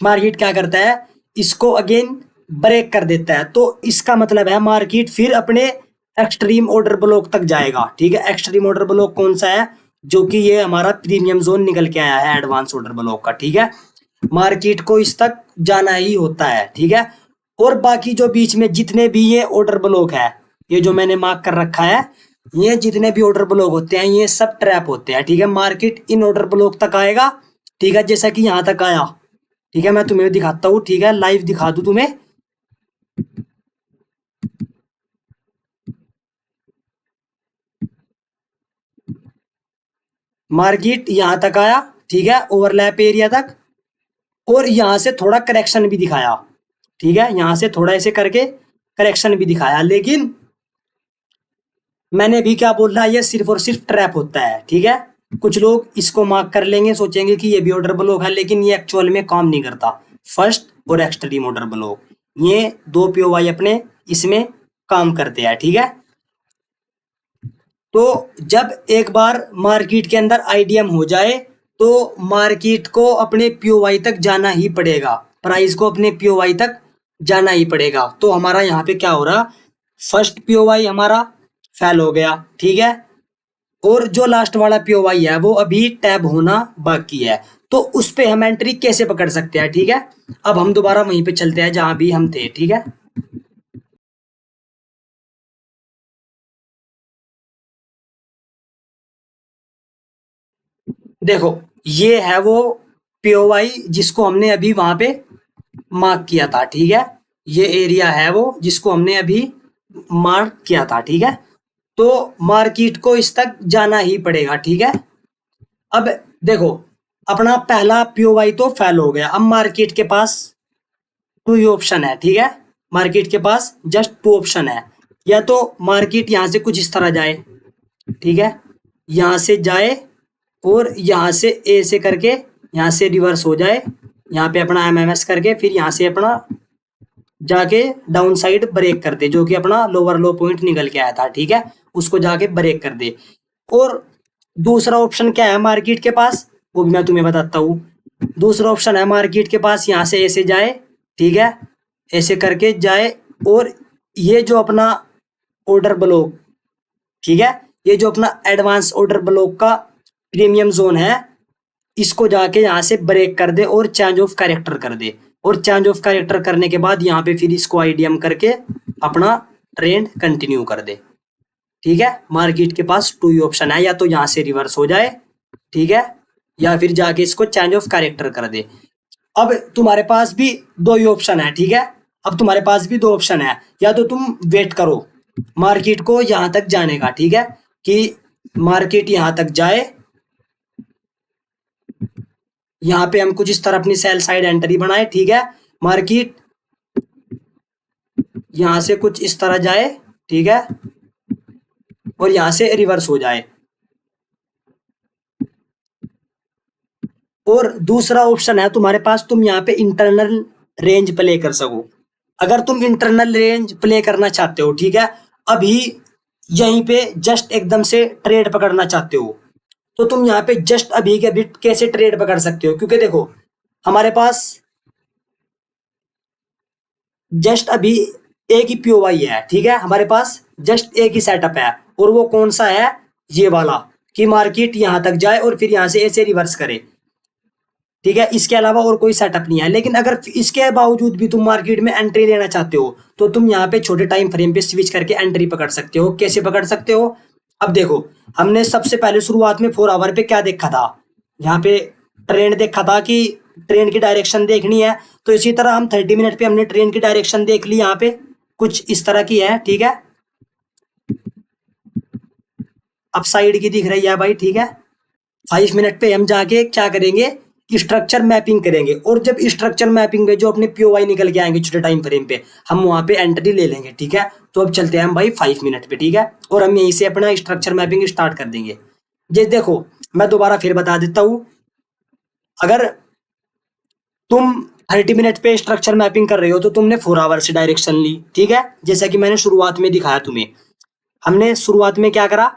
S1: मार्केट क्या करता है, इसको अगेन ब्रेक कर देता है, तो इसका मतलब है मार्केट फिर अपने एक्सट्रीम ऑर्डर ब्लॉक तक जाएगा, ठीक है। एक्सट्रीम ऑर्डर ब्लॉक कौन सा है? जो कि ये हमारा प्रीमियम जोन निकल के आया है एडवांस ऑर्डर ब्लॉक का, ठीक है। मार्केट को इस तक जाना ही होता है, ठीक है। और बाकी जो बीच में जितने भी ये ऑर्डर ब्लॉक है, ये जो मैंने मार्क कर रखा है, ये जितने भी ऑर्डर ब्लॉक होते हैं ये सब ट्रैप होते हैं, ठीक है। मार्केट इन ऑर्डर ब्लॉक तक आएगा, ठीक है, जैसा कि यहां तक आया, ठीक है। मैं तुम्हें दिखाता हूँ, ठीक है, लाइव दिखा दूं तुम्हें। मार्केट यहां तक आया, ठीक है, ओवरलैप एरिया तक, और यहां से थोड़ा करेक्शन भी दिखाया, ठीक है, यहां से थोड़ा ऐसे करके करेक्शन भी दिखाया, लेकिन मैंने भी क्या बोल रहा है, ये सिर्फ और सिर्फ ट्रैप होता है, ठीक है। कुछ लोग इसको मार्क कर लेंगे, सोचेंगे कि ये भी ऑर्डर ब्लॉक है, लेकिन ये एक्चुअल में काम नहीं करता। फर्स्ट और एक्सट्रीम ऑर्डर ब्लॉक, ये दो पीओवाई अपने इसमें काम करते हैं, ठीक है। तो जब एक बार मार्केट के अंदर आईडीएम हो जाए तो मार्केट को अपने पीओवाई तक जाना ही पड़ेगा, प्राइस को अपने पीओवाई तक जाना ही पड़ेगा। तो हमारा यहाँ पे क्या हो रहा, फर्स्ट पीओवाई हमारा फेल हो गया, ठीक है, और जो लास्ट वाला पीओवाई है वो अभी टैब होना बाकी है। तो उस पे हम एंट्री कैसे पकड़ सकते हैं, ठीक है। अब हम दोबारा वहीं पे चलते हैं जहां भी हम थे, ठीक है। देखो, ये है वो पीओवाई जिसको हमने अभी वहां पे मार्क किया था, ठीक है। ये एरिया है वो जिसको हमने अभी मार्क किया था, ठीक है। तो मार्केट को इस तक जाना ही पड़ेगा, ठीक है। अब देखो, अपना पहला पीओवाई तो फेल हो गया। अब मार्केट के पास टू ही ऑप्शन है, ठीक है। मार्केट के पास जस्ट टू ऑप्शन है, या तो मार्केट यहां से कुछ इस तरह जाए, ठीक है, यहां से जाए और यहां से ए से करके यहां से रिवर्स हो जाए, यहाँ पे अपना एमएमएस करके फिर यहाँ से अपना जाके डाउन साइड ब्रेक कर दे, जो कि अपना लोअर लो पॉइंट निकल के आया था, ठीक है, उसको जाके ब्रेक कर दे। और दूसरा ऑप्शन क्या है मार्केट के पास, वो भी मैं तुम्हें बताता हूँ। दूसरा ऑप्शन है मार्केट के पास, यहाँ से ऐसे जाए, ठीक है, ऐसे करके जाए, और ये जो अपना ऑर्डर ब्लॉक, ठीक है, ये जो अपना एडवांस ऑर्डर ब्लॉक का प्रीमियम जोन है, इसको जाके यहाँ से ब्रेक कर दे और चेंज ऑफ कैरेक्टर कर दे, और चेंज ऑफ कैरेक्टर करने के बाद यहाँ पे फिर इसको आईडीएम करके अपना ट्रेंड कंटिन्यू कर दे। ठीक है, मार्केट के पास टू ही ऑप्शन है, या तो यहाँ से रिवर्स हो जाए, ठीक है, या फिर जाके इसको चेंज ऑफ कैरेक्टर कर दे। अब तुम्हारे पास भी दो ही ऑप्शन है, ठीक है, अब तुम्हारे पास भी दो ऑप्शन है, या तो तुम वेट करो मार्केट को यहां तक जाने का, ठीक है, कि मार्केट यहां तक जाए, यहाँ पे हम कुछ इस तरह अपनी सेल साइड एंट्री बनाए, ठीक है, मार्केट यहां से कुछ इस तरह जाए, ठीक है, और यहां से रिवर्स हो जाए। और दूसरा ऑप्शन है तुम्हारे पास, तुम यहाँ पे इंटरनल रेंज प्ले कर सको। अगर तुम इंटरनल रेंज प्ले करना चाहते हो, ठीक है, अभी यहीं पे जस्ट एकदम से ट्रेड पकड़ना चाहते हो, तो तुम यहाँ पे जस्ट अभी के अभी कैसे ट्रेड पकड़ सकते हो, क्योंकि देखो हमारे पास जस्ट अभी एक ही पीओवाई है, ठीक है, हमारे पास जस्ट एक ही सेटअप है, और वो कौन सा है, ये वाला, कि मार्केट यहां तक जाए और फिर यहां से ऐसे रिवर्स करे, ठीक है, इसके अलावा और कोई सेटअप नहीं है। लेकिन अगर इसके बावजूद भी तुम मार्केट में एंट्री लेना चाहते हो, तो तुम यहाँ पे छोटे टाइम फ्रेम पे स्विच करके एंट्री पकड़ सकते हो। कैसे पकड़ सकते हो, अब देखो, हमने सबसे पहले शुरुआत में 4 आवर पे क्या देखा था, यहाँ पे ट्रेंड देखा था कि ट्रेंड की डायरेक्शन देखनी है, तो इसी तरह हम 30 मिनट पे हमने ट्रेंड की डायरेक्शन देख ली, यहाँ पे कुछ इस तरह की है, ठीक है, अप साइड की दिख रही है भाई, ठीक है। 5 मिनट पे हम जाके क्या करेंगे, स्ट्रक्चर मैपिंग करेंगे, और जब स्ट्रक्चर मैपिंग में जो अपने पीओवाई निकल के आएंगे छोटे टाइम फ्रेम पे, हम वहां पे एंट्री ले लेंगे, ठीक है। तो अब चलते हैं हम भाई 5 मिनट पे, ठीक है, और हम यहीं से अपना स्ट्रक्चर मैपिंग स्टार्ट कर देंगे। ये देखो, मैं दोबारा फिर बता देता हूँ, अगर तुम 30 मिनट पे स्ट्रक्चर मैपिंग कर रहे हो, तो तुमने 4 आवर से डायरेक्शन ली, ठीक है, जैसा कि मैंने शुरुआत में दिखाया तुम्हें। हमने शुरुआत में क्या करा,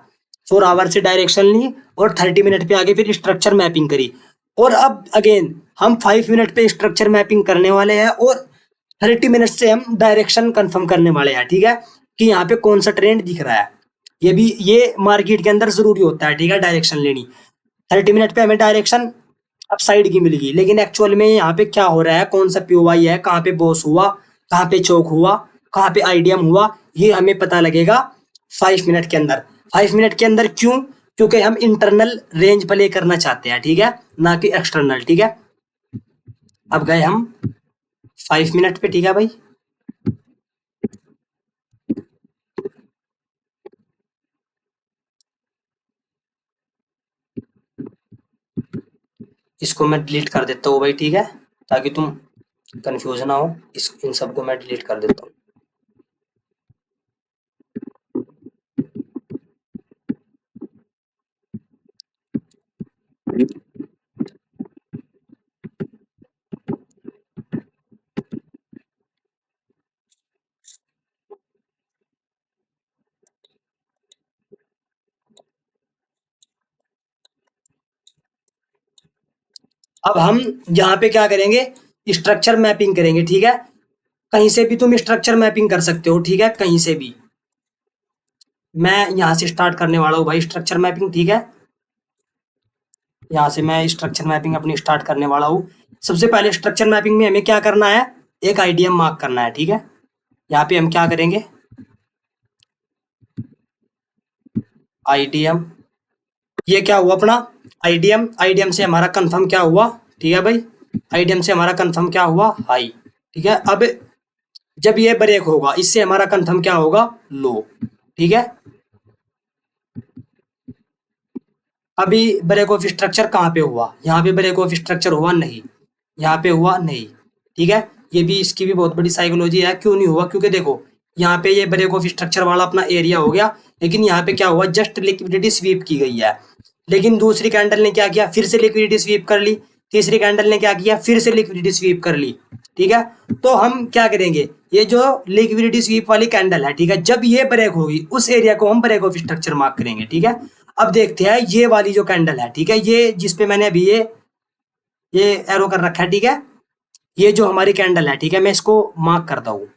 S1: 4 आवर से डायरेक्शन ली, और 30 मिनट पे आगे फिर स्ट्रक्चर मैपिंग करी, और अब अगेन हम 5 मिनट पे स्ट्रक्चर मैपिंग करने वाले हैं, और 30 मिनट से हम डायरेक्शन कंफर्म करने वाले हैं, ठीक है, कि यहाँ पे कौन सा ट्रेंड दिख रहा है। ये भी ये मार्केट के अंदर जरूरी होता है, ठीक है, डायरेक्शन लेनी। 30 मिनट पे हमें डायरेक्शन अप साइड की मिलेगी, लेकिन एक्चुअल में यहाँ पे क्या हो रहा है, कौन सा पीओवाई है, कहाँ पे बॉस हुआ, कहाँ पे चौक हुआ, कहाँ पे आईडीएम हुआ, ये हमें पता लगेगा 5 मिनट के अंदर। 5 मिनट के अंदर क्यों, क्योंकि हम इंटरनल रेंज प्ले करना चाहते हैं, ठीक है, ना कि एक्सटर्नल, ठीक है। अब गए हम 5 मिनट पे, ठीक है भाई। इसको मैं डिलीट कर देता हूँ भाई, ठीक है, ताकि तुम कंफ्यूज ना हो, इस इन सबको मैं डिलीट कर देता हूँ। अब हम यहाँ पे क्या करेंगे, स्ट्रक्चर मैपिंग करेंगे, ठीक है। कहीं से भी तुम स्ट्रक्चर मैपिंग कर सकते हो, ठीक है, कहीं से भी। मैं यहाँ से स्टार्ट करने वाला हूँ भाई स्ट्रक्चर मैपिंग, ठीक है। यहाँ से मैं स्ट्रक्चर मैपिंग अपनी स्टार्ट करने वाला हूँ। सबसे पहले स्ट्रक्चर मैपिंग में हमें क्या करना है, एक आईडीएम मार्क करना है, ठीक है। यहाँ पे हम क्या करेंगे, आईडीएम, ये क्या हुआ अपना आईडीएम, आईडीएम से हमारा कंफर्म क्या हुआ, ठीक है भाई, आईडीएम से हमारा कंफर्म क्या हुआ, हाई, ठीक है। अब जब ये ब्रेक होगा, इससे हमारा कंफर्म क्या होगा, लो, ठीक है। अभी ब्रेक ऑफ स्ट्रक्चर कहाँ पे हुआ, यहाँ पे ब्रेक ऑफ स्ट्रक्चर हुआ नहीं, यहाँ पे हुआ नहीं, ठीक है। ये भी, इसकी भी बहुत बड़ी साइकोलॉजी है, क्यों नहीं हुआ, क्योंकि देखो यहाँ पे ये ब्रेक ऑफ स्ट्रक्चर वाला अपना एरिया हो गया, लेकिन यहाँ पे क्या हुआ, जस्ट लिक्विडिटी स्वीप की गई है। लेकिन दूसरी कैंडल ने क्या किया, फिर से लिक्विडिटी स्वीप कर ली, तीसरी कैंडल ने क्या किया, फिर से लिक्विडिटी स्वीप कर ली, ठीक है। तो हम क्या करेंगे, ये जो लिक्विडिटी स्वीप वाली कैंडल है, ठीक है, जब ये ब्रेक होगी, उस एरिया को हम ब्रेक ऑफ स्ट्रक्चर मार्क करेंगे, ठीक है। अब देखते हैं ये वाली जो कैंडल है, ठीक है, ये जिसपे मैंने अभी ये एरो कर रखा है, ठीक है, ये जो हमारी कैंडल है, ठीक है, मैं इसको मार्क करता हूँ।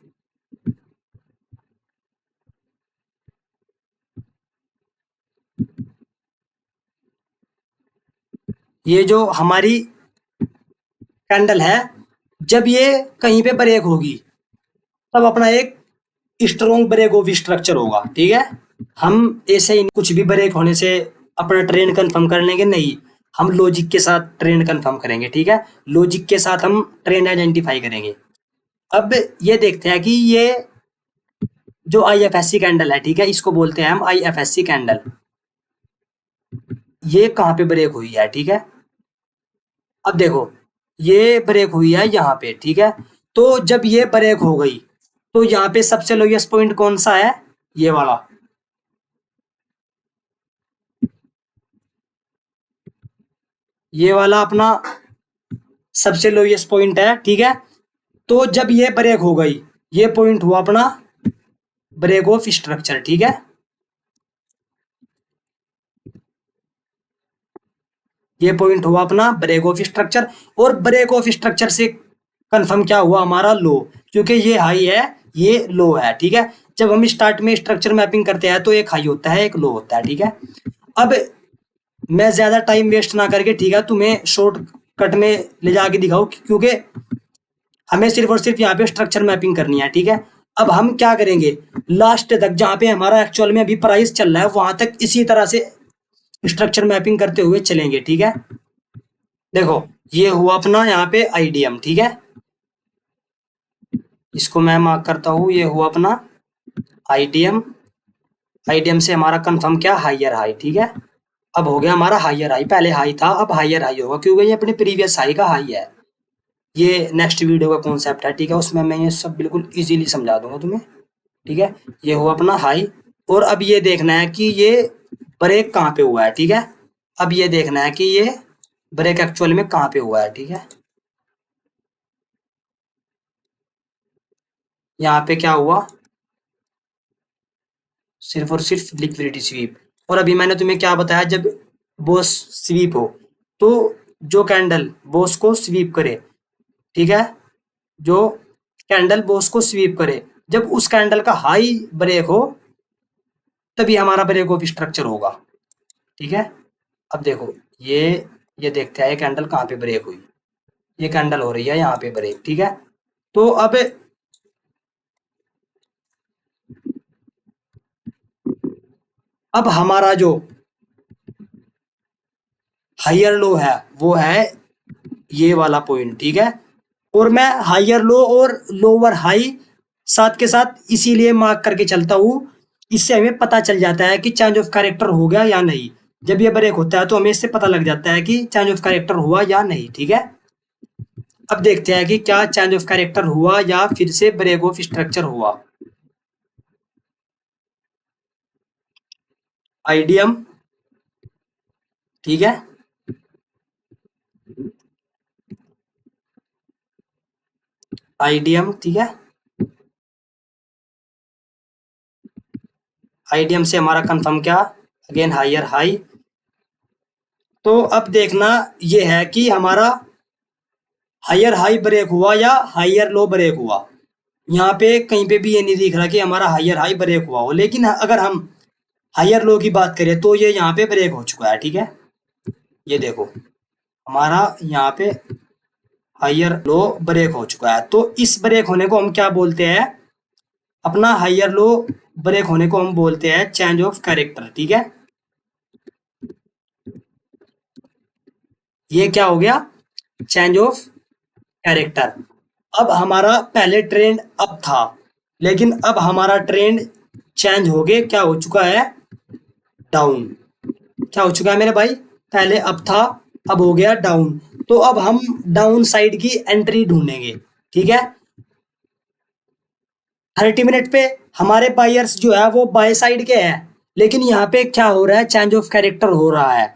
S1: ये जो हमारी कैंडल है, जब ये कहीं पे ब्रेक होगी तब अपना एक स्ट्रॉन्ग ब्रेक ऑफ स्ट्रक्चर होगा। ठीक है, हम ऐसे ही कुछ भी ब्रेक होने से अपना ट्रेंड कंफर्म कर लेंगे, नहीं, हम लॉजिक के साथ ट्रेंड कंफर्म करेंगे। ठीक है, लॉजिक के साथ हम ट्रेंड आइडेंटिफाई करेंगे। अब ये देखते हैं कि ये जो आईएफएससी कैंडल है, ठीक है, इसको बोलते हैं हम आईएफएससी कैंडल। ये कहाँ पे ब्रेक हुई है? ठीक है, अब देखो ये ब्रेक हुई है यहाँ पे। ठीक है, तो जब ये ब्रेक हो गई तो यहाँ पे सबसे लोएस्ट पॉइंट कौन सा है? ये वाला। ये वाला अपना सबसे लोएस्ट पॉइंट है। ठीक है, तो जब ये ब्रेक हो गई, ये पॉइंट हुआ अपना ब्रेक ऑफ स्ट्रक्चर। ठीक है, ये पॉइंट हुआ अपना ब्रेक ऑफ स्ट्रक्चर। और ब्रेक ऑफ स्ट्रक्चर से कंफर्म क्या हुआ? हमारा लो, क्योंकि ये हाई है, ये लो है। ठीक है, जब हम स्टार्ट में स्ट्रक्चर मैपिंग करते हैं तो एक हाई होता है, एक लो होता है। ठीक है, अब मैं ज्यादा टाइम वेस्ट ना करके, ठीक है, तुम्हें शॉर्ट कट में ले जाके दिखाऊं, क्योंकि हमें सिर्फ और सिर्फ यहाँ पे स्ट्रक्चर मैपिंग करनी है। ठीक है, अब हम क्या करेंगे, लास्ट तक जहाँ पे हमारा एक्चुअल में अभी प्राइस चल रहा है वहां तक इसी तरह से स्ट्रक्चर मैपिंग करते हुए चलेंगे। ठीक है, देखो ये हुआ अपना यहाँ पे आईडीएम। ठीक है, इसको मैं मार्क करता हूँ, ये हुआ अपना आईडीएम। आईडीएम से हमारा कंफर्म क्या? Higher high. ठीक है, अब हो गया हमारा हाइयर हाई, पहले हाई था अब हाइयर हाई होगा, क्योंकि ये अपने प्रीवियस हाई का हाई है। ये नेक्स्ट वीडियो का कॉन्सेप्ट है। ठीक है, उसमें मैं ये सब बिल्कुल इजीली समझा दूंगा तुम्हें। ठीक है, ये हुआ अपना हाई। और अब ये देखना है कि ये ब्रेक कहाँ पे हुआ है। ठीक है, अब ये देखना है कि ये ब्रेक एक्चुअल में कहाँ पे हुआ है। ठीक है, यहाँ पे क्या हुआ? सिर्फ और सिर्फ लिक्विडिटी स्वीप। और अभी मैंने तुम्हें क्या बताया, जब बॉस स्वीप हो तो जो कैंडल बॉस को स्वीप करे, ठीक है, जो कैंडल बॉस को स्वीप करे, जब उस कैंडल का हाई ब्रेक हो तभी हमारा ब्रेक ऑफ स्ट्रक्चर होगा। ठीक है, अब देखो ये ये देखते हैं ये कैंडल कहाँ पे ब्रेक हुई। ये कैंडल हो रही है यहाँ पे ब्रेक। ठीक है, तो अब हमारा जो हायर लो है वो है ये वाला पॉइंट। ठीक है, और मैं हायर लो और लोअर हाई साथ के साथ इसीलिए मार्क करके चलता हूँ, इससे हमें पता चल जाता है कि चेंज ऑफ कैरेक्टर हो गया या नहीं। जब ये ब्रेक होता है तो हमें इससे पता लग जाता है कि चेंज ऑफ कैरेक्टर हुआ या नहीं। ठीक है, अब देखते हैं कि क्या चेंज ऑफ कैरेक्टर हुआ या फिर से ब्रेक ऑफ स्ट्रक्चर हुआ। आईडीएम, ठीक है, आईडीएम, ठीक है, आईडीएम से हमारा कंफर्म क्या? Again higher high. तो अब देखना ये है कि हमारा हायर हाई ब्रेक हुआ या हायर लो ब्रेक हुआ। यहाँ पे कहीं पे भी ये नहीं दिख रहा कि हमारा हायर हाई ब्रेक हुआ हो, लेकिन अगर हम हायर लो की बात करें तो ये यहाँ पे ब्रेक हो चुका है। ठीक है, ये देखो हमारा यहाँ पे हायर लो ब्रेक हो चुका है। तो इस ब्रेक होने को हम क्या बोलते हैं? अपना हायर लो ब्रेक होने को हम बोलते हैं चेंज ऑफ कैरेक्टर। ठीक है, ये क्या हो गया? Change of character. अब हमारा पहले ट्रेंड अप था, लेकिन अब हमारा ट्रेंड चेंज हो गया, क्या हो चुका है? डाउन। क्या हो चुका है मेरे भाई? पहले अप था, अब हो गया डाउन। तो अब हम डाउन साइड की एंट्री ढूंढेंगे। ठीक है, 30 मिनट पे हमारे बायर्स जो है वो बाय साइड के हैं, लेकिन यहाँ पे क्या हो रहा है? चेंज ऑफ कैरेक्टर हो रहा है।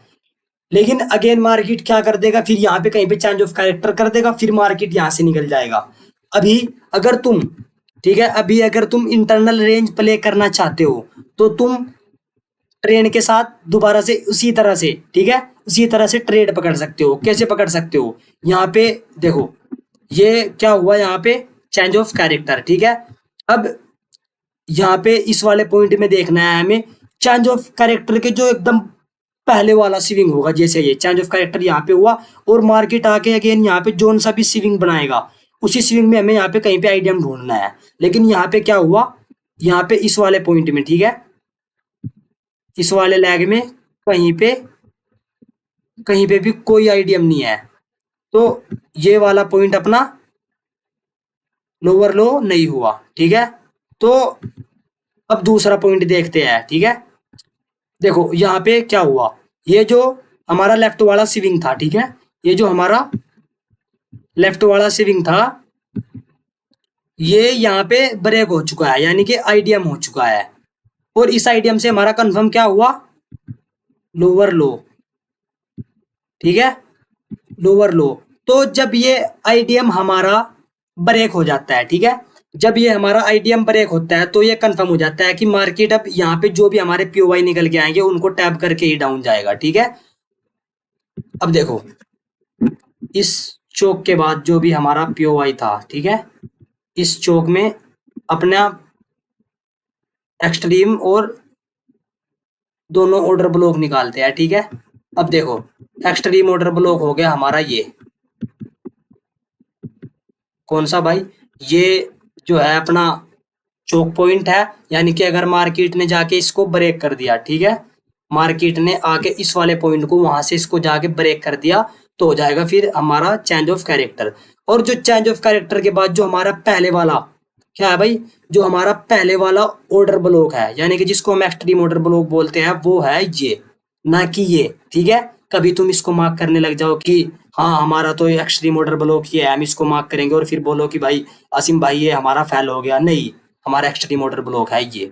S1: लेकिन अगेन मार्केट क्या कर देगा? फिर यहाँ पे कहीं पे चेंज ऑफ कैरेक्टर कर देगा, फिर मार्केट यहाँ से निकल जाएगा। अभी अगर तुम, ठीक है, अभी अगर तुम इंटरनल रेंज प्ले करना चाहते हो तो तुम ट्रेंड के साथ दोबारा से उसी तरह से, ठीक है, उसी तरह से ट्रेड पकड़ सकते हो। कैसे पकड़ सकते हो? यहाँ पे देखो ये क्या हुआ, यहाँ पे चेंज ऑफ कैरेक्टर। ठीक है, अब यहाँ पे इस वाले पॉइंट में देखना है हमें चेंज ऑफ कैरेक्टर के जो एकदम पहले वाला स्विंग होगा, जैसे ये चेंज ऑफ कैरेक्टर यहाँ पे हुआ और मार्केट आके अगेन यहाँ पे जोन सा भी स्विंग बनाएगा, उसी स्विंग में हमें यहाँ पे कहीं पे आईडीएम ढूंढना है। लेकिन यहाँ पे क्या हुआ, यहाँ पे इस वाले पॉइंट में, ठीक है, इस वाले लैग में कहीं पे भी कोई आईडीएम नहीं है, तो ये वाला पॉइंट अपना लोअर लो नहीं हुआ, ठीक है। तो अब दूसरा पॉइंट देखते हैं, ठीक है। देखो यहाँ पे क्या हुआ, ये जो हमारा लेफ्ट वाला स्विंग था, ठीक है, ये जो हमारा लेफ्ट वाला स्विंग था, ये यहाँ पे ब्रेक हो चुका है, यानी कि आईडीएम हो चुका है। और इस आईडीएम से हमारा कंफर्म क्या हुआ, लोअर लो, ठीक है, लोअर लो। तो जब ये आईडीएम हमारा ब्रेक हो जाता है, ठीक है, जब ये हमारा आईडीएम ब्रेक होता है तो ये कंफर्म हो जाता है कि मार्केट अब यहाँ पे जो भी हमारे पीओवाई निकल के आएंगे उनको टैप करके ही डाउन जाएगा, ठीक है। अब देखो इस चौक के बाद जो भी हमारा पीओवाई था, ठीक है, इस चौक में अपना एक्सट्रीम और दोनों ऑर्डर ब्लॉक निकालते हैं, ठीक है। अब देखो एक्सट्रीम ऑर्डर ब्लॉक हो गया हमारा, ये कौन सा भाई, ये जो है अपना चोक पॉइंट है, यानी कि अगर मार्केट ने जाके इसको ब्रेक कर दिया, ठीक है, मार्केट ने आके इस वाले पॉइंट को वहां से इसको जाके ब्रेक कर दिया तो हो जाएगा फिर हमारा चेंज ऑफ कैरेक्टर। और जो चेंज ऑफ कैरेक्टर के बाद जो हमारा पहले वाला क्या है भाई, जो हमारा पहले वाला ऑर्डर ब्लॉक है, यानी कि जिसको हम एक्सट्रीम ऑर्डर ब्लॉक बोलते हैं, वो है ये, ना कि ये, ठीक है। कभी तुम इसको मार्क करने लग जाओ कि हाँ हमारा तो एक्सट्रीम ऑर्डर ब्लॉक ही है, हम इसको मार्क करेंगे, और फिर बोलो कि भाई आसिम भाई ये हमारा फेल हो गया, नहीं, हमारा एक्सट्रीम ऑर्डर ब्लॉक है ये,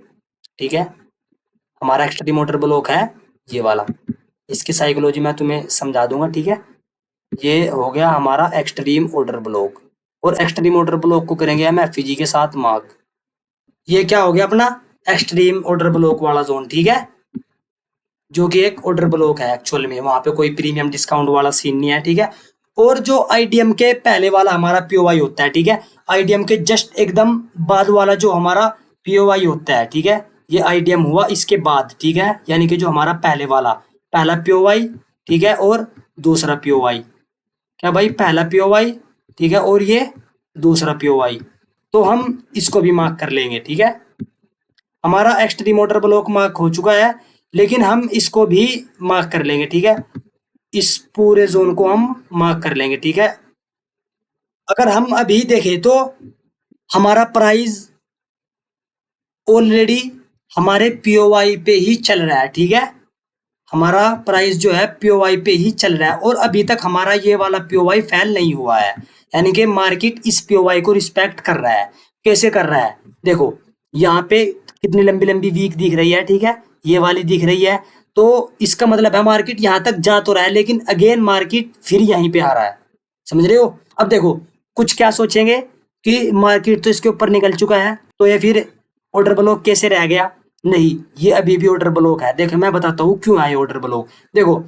S1: ठीक है, हमारा एक्सट्रीम ऑर्डर ब्लॉक है ये वाला। इसकी साइकोलॉजी मैं तुम्हें समझा दूंगा, ठीक है। ये हो गया हमारा एक्सट्रीम ऑर्डर ब्लॉक, और एक्सट्रीम ऑर्डर ब्लॉक को करेंगे हम एफईजी के साथ मार्क। ये क्या हो गया अपना एक्सट्रीम ऑर्डर ब्लॉक वाला जोन, ठीक है, जो कि एक ऑर्डर ब्लॉक है एक्चुअल में, वहां पे कोई प्रीमियम डिस्काउंट वाला सीन नहीं है, ठीक है। और जो आईडीएम के पहले वाला हमारा पीओवाई होता है, ठीक है, आईडीएम के जस्ट एकदम बाद वाला जो हमारा पीओवाई होता है, ठीक है, ये आईडीएम हुआ इसके बाद, ठीक है, यानी कि जो हमारा पहले वाला पहला पीओवाई, ठीक है, और दूसरा पीओवाई, क्या भाई, पहला पीओवाई, ठीक है, और ये दूसरा पीओवाई, तो हम इसको भी मार्क कर लेंगे, ठीक है। हमारा एक्सट्रीम ऑर्डर ब्लॉक मार्क हो चुका है, लेकिन हम इसको भी मार्क कर लेंगे, ठीक है, इस पूरे जोन को हम मार्क कर लेंगे, ठीक है। अगर हम अभी देखें तो हमारा प्राइस ऑलरेडी हमारे पीओवाई पे ही चल रहा है, ठीक है, हमारा प्राइस जो है पीओवाई पे ही चल रहा है, और अभी तक हमारा ये वाला पीओवाई फेल नहीं हुआ है, यानी कि मार्केट इस पीओवाई को रिस्पेक्ट कर रहा है। कैसे कर रहा है, देखो यहाँ पे कितनी लंबी लंबी वीक दिख रही है, ठीक है, ये वाली दिख रही है, तो इसका मतलब है मार्केट यहाँ तक जा तो रहा है, लेकिन अगेन मार्केट फिर यहीं पे आ रहा है, समझ रहे हो। अब देखो कुछ क्या सोचेंगे कि मार्केट तो इसके ऊपर निकल चुका है, तो ये फिर ऑर्डर ब्लॉक कैसे रह गया, नहीं, ये अभी भी ऑर्डर ब्लॉक है। देखो मैं बताता हूँ क्यों आए ऑर्डर ब्लॉक। देखो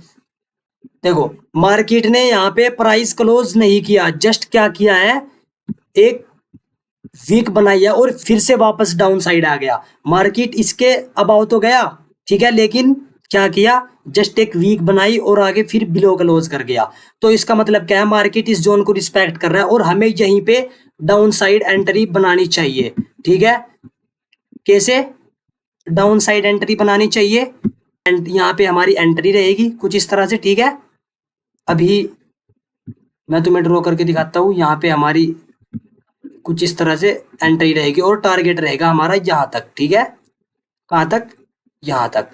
S1: देखो मार्केट ने यहाँ पे प्राइस क्लोज नहीं किया, जस्ट क्या किया है, एक वीक बनाई है और फिर से वापस डाउन साइड आ गया। मार्केट इसके अबाव तो गया, ठीक है, लेकिन क्या किया, जस्ट एक वीक बनाई और आगे फिर बिलो क्लोज कर गया। तो इसका मतलब क्या है, मार्केट इस जोन को रिस्पेक्ट कर रहा है और हमें यहीं पे डाउन साइड एंट्री बनानी चाहिए, ठीक है। कैसे डाउन साइड एंट्री बनानी चाहिए, एंड यहाँ पे हमारी एंट्री रहेगी कुछ इस तरह से, ठीक है। अभी मैं तुम्हें ड्रॉ करके दिखाता हूँ, यहाँ पे हमारी कुछ इस तरह से एंट्री रहेगी और टारगेट रहेगा हमारा यहाँ तक, ठीक है, कहाँ तक, यहाँ तक,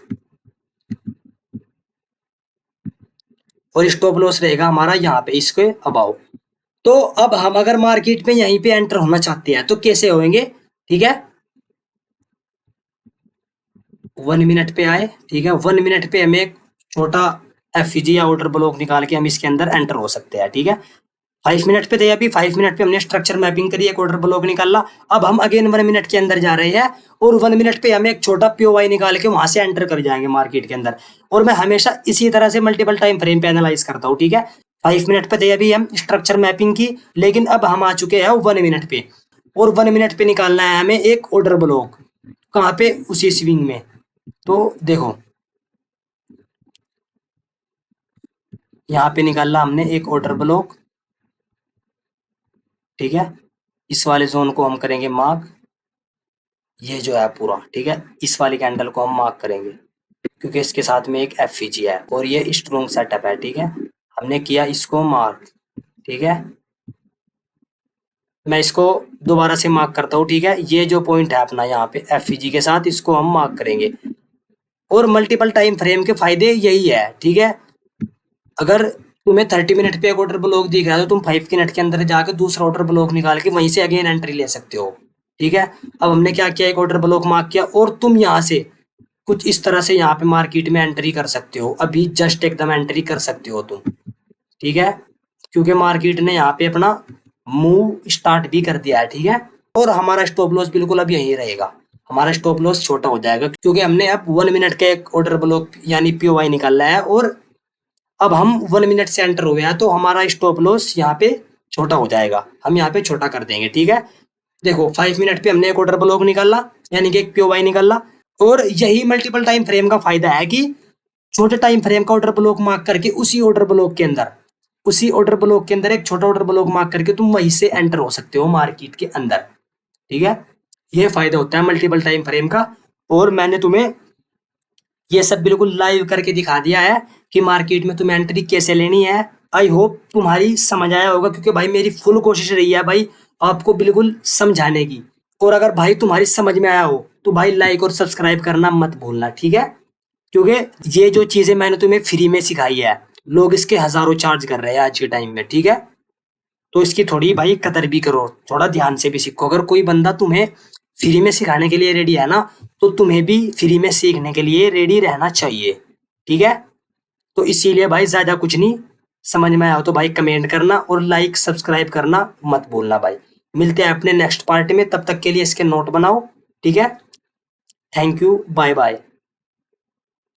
S1: और स्टॉप लॉस रहेगा हमारा यहाँ पे इसके अबाव। तो अब हम अगर मार्केट में यहीं पे एंटर होना चाहते हैं तो कैसे होंगे, ठीक है, 1 मिनट पे आए, ठीक है, 1 मिनट पे हमें एक छोटा एफजी या ऑर्डर ब्लॉक निकाल के हम इसके अंदर एंटर हो सकते हैं, ठीक है। 5 मिनट पे थे, अभी 5 मिनट पे हमने स्ट्रक्चर मैपिंग करी, एक ऑर्डर ब्लॉक निकाला। अब हम अगेन 1 मिनट के अंदर जा रहे हैं और 1 मिनट पे हमें एक छोटा पीओवाई निकाल के वहां से एंटर कर जाएंगे मार्केट के अंदर। और मैं हमेशा इसी तरह से मल्टीपल टाइम फ्रेम पे एनालाइज करता हूँ, ठीक है। 5 मिनट पे थे अभी हम स्ट्रक्चर मैपिंग की, लेकिन अब हम आ चुके हैं 1 मिनट पे, और 1 मिनट पे निकालना है हमें एक ऑर्डर ब्लॉक, कहाँ पे, उसी स्विंग में। तो देखो यहाँ पे निकाला हमने एक ऑर्डर ब्लॉक, ठीक है। इस वाले जोन को हम करेंगे मार्क, ये जो है पूरा, ठीक है। इस वाले कैंडल को हम मार्क करेंगे क्योंकि इसके साथ में एक एफईजी है और ये स्ट्रॉन्ग सेटअप है, ठीक है। हमने किया इसको मार्क, ठीक है। मैं इसको दोबारा से मार्क करता हूँ, ठीक है। ये जो पॉइंट है अपना यहाँ पे एफईजी के साथ, इसको हम मार्क करेंगे। और मल्टीपल टाइम फ्रेम के फायदे यही है, ठीक है। अगर तुम्हें 30 मिनट पे एक ऑर्डर ब्लॉक दिख रहा है तो तुम 5 मिनट के अंदर जाके दूसरा ऑर्डर ब्लॉक निकाल के वहीं से अगेन एंट्री ले सकते हो, ठीक है। अब हमने क्या किया, एक ऑर्डर ब्लॉक मार्क किया और तुम यहाँ से कुछ इस तरह से यहाँ पे मार्केट में एंट्री कर सकते हो। अभी जस्ट एकदम एंट्री कर सकते हो तुम, ठीक है। क्योंकि मार्केट ने यहाँ पे अपना मूव स्टार्ट भी कर दिया है, ठीक है। और हमारा स्टॉप लॉस बिल्कुल अब यही रहेगा, हमारा स्टॉप लॉस छोटा हो जाएगा क्योंकि हमने अब 1 मिनट का एक ऑर्डर ब्लॉक यानी पीओवाई निकाला है और अब हम 1 मिनट से एंटर हुए हैं तो हमारा स्टॉप लॉस यहाँ पे छोटा हो जाएगा, हम यहाँ पे छोटा कर देंगे, ठीक है। देखो 5 मिनट पे हमने एक ऑर्डर ब्लॉक निकाला यानी कि एक पीओवाई निकाला। और यही मल्टीपल टाइम फ्रेम का फायदा है कि छोटे टाइम फ्रेम का ऑर्डर ब्लॉक मार्क करके उसी ऑर्डर ब्लॉक के अंदर एक छोटा ऑर्डर ब्लॉक मार्क करके तुम वहीं से एंटर हो सकते हो मार्केट के अंदर, ठीक है। ये फायदा होता है मल्टीपल टाइम फ्रेम का। और मैंने तुम्हें ये सब बिल्कुल लाइव करके दिखा दिया है कि मार्केट में तुम्हें एंट्री कैसे लेनी है। आई होप तुम्हारी समझ आया होगा क्योंकि भाई मेरी फुल कोशिश रही है भाई आपको बिल्कुल समझाने की। और अगर भाई तुम्हारी समझ में आया हो तो भाई लाइक और सब्सक्राइब करना मत भूलना, ठीक है। क्योंकि ये जो चीजें मैंने तुम्हें फ्री में सिखाई है लोग इसके हजारों चार्ज कर रहे हैं आज के टाइम में, ठीक है। तो इसकी थोड़ी भाई कदर भी करो, थोड़ा ध्यान से भी सीखो। अगर कोई बंदा तुम्हें फ्री में सिखाने के लिए रेडी है ना तो तुम्हें भी फ्री में सीखने के लिए रेडी रहना चाहिए, ठीक है। तो इसीलिए भाई ज्यादा कुछ नहीं, समझ में आया तो भाई कमेंट करना और लाइक सब्सक्राइब करना मत भूलना भाई। मिलते हैं अपने नेक्स्ट पार्ट में, तब तक के लिए इसके नोट बनाओ, ठीक है। Thank you, bye bye.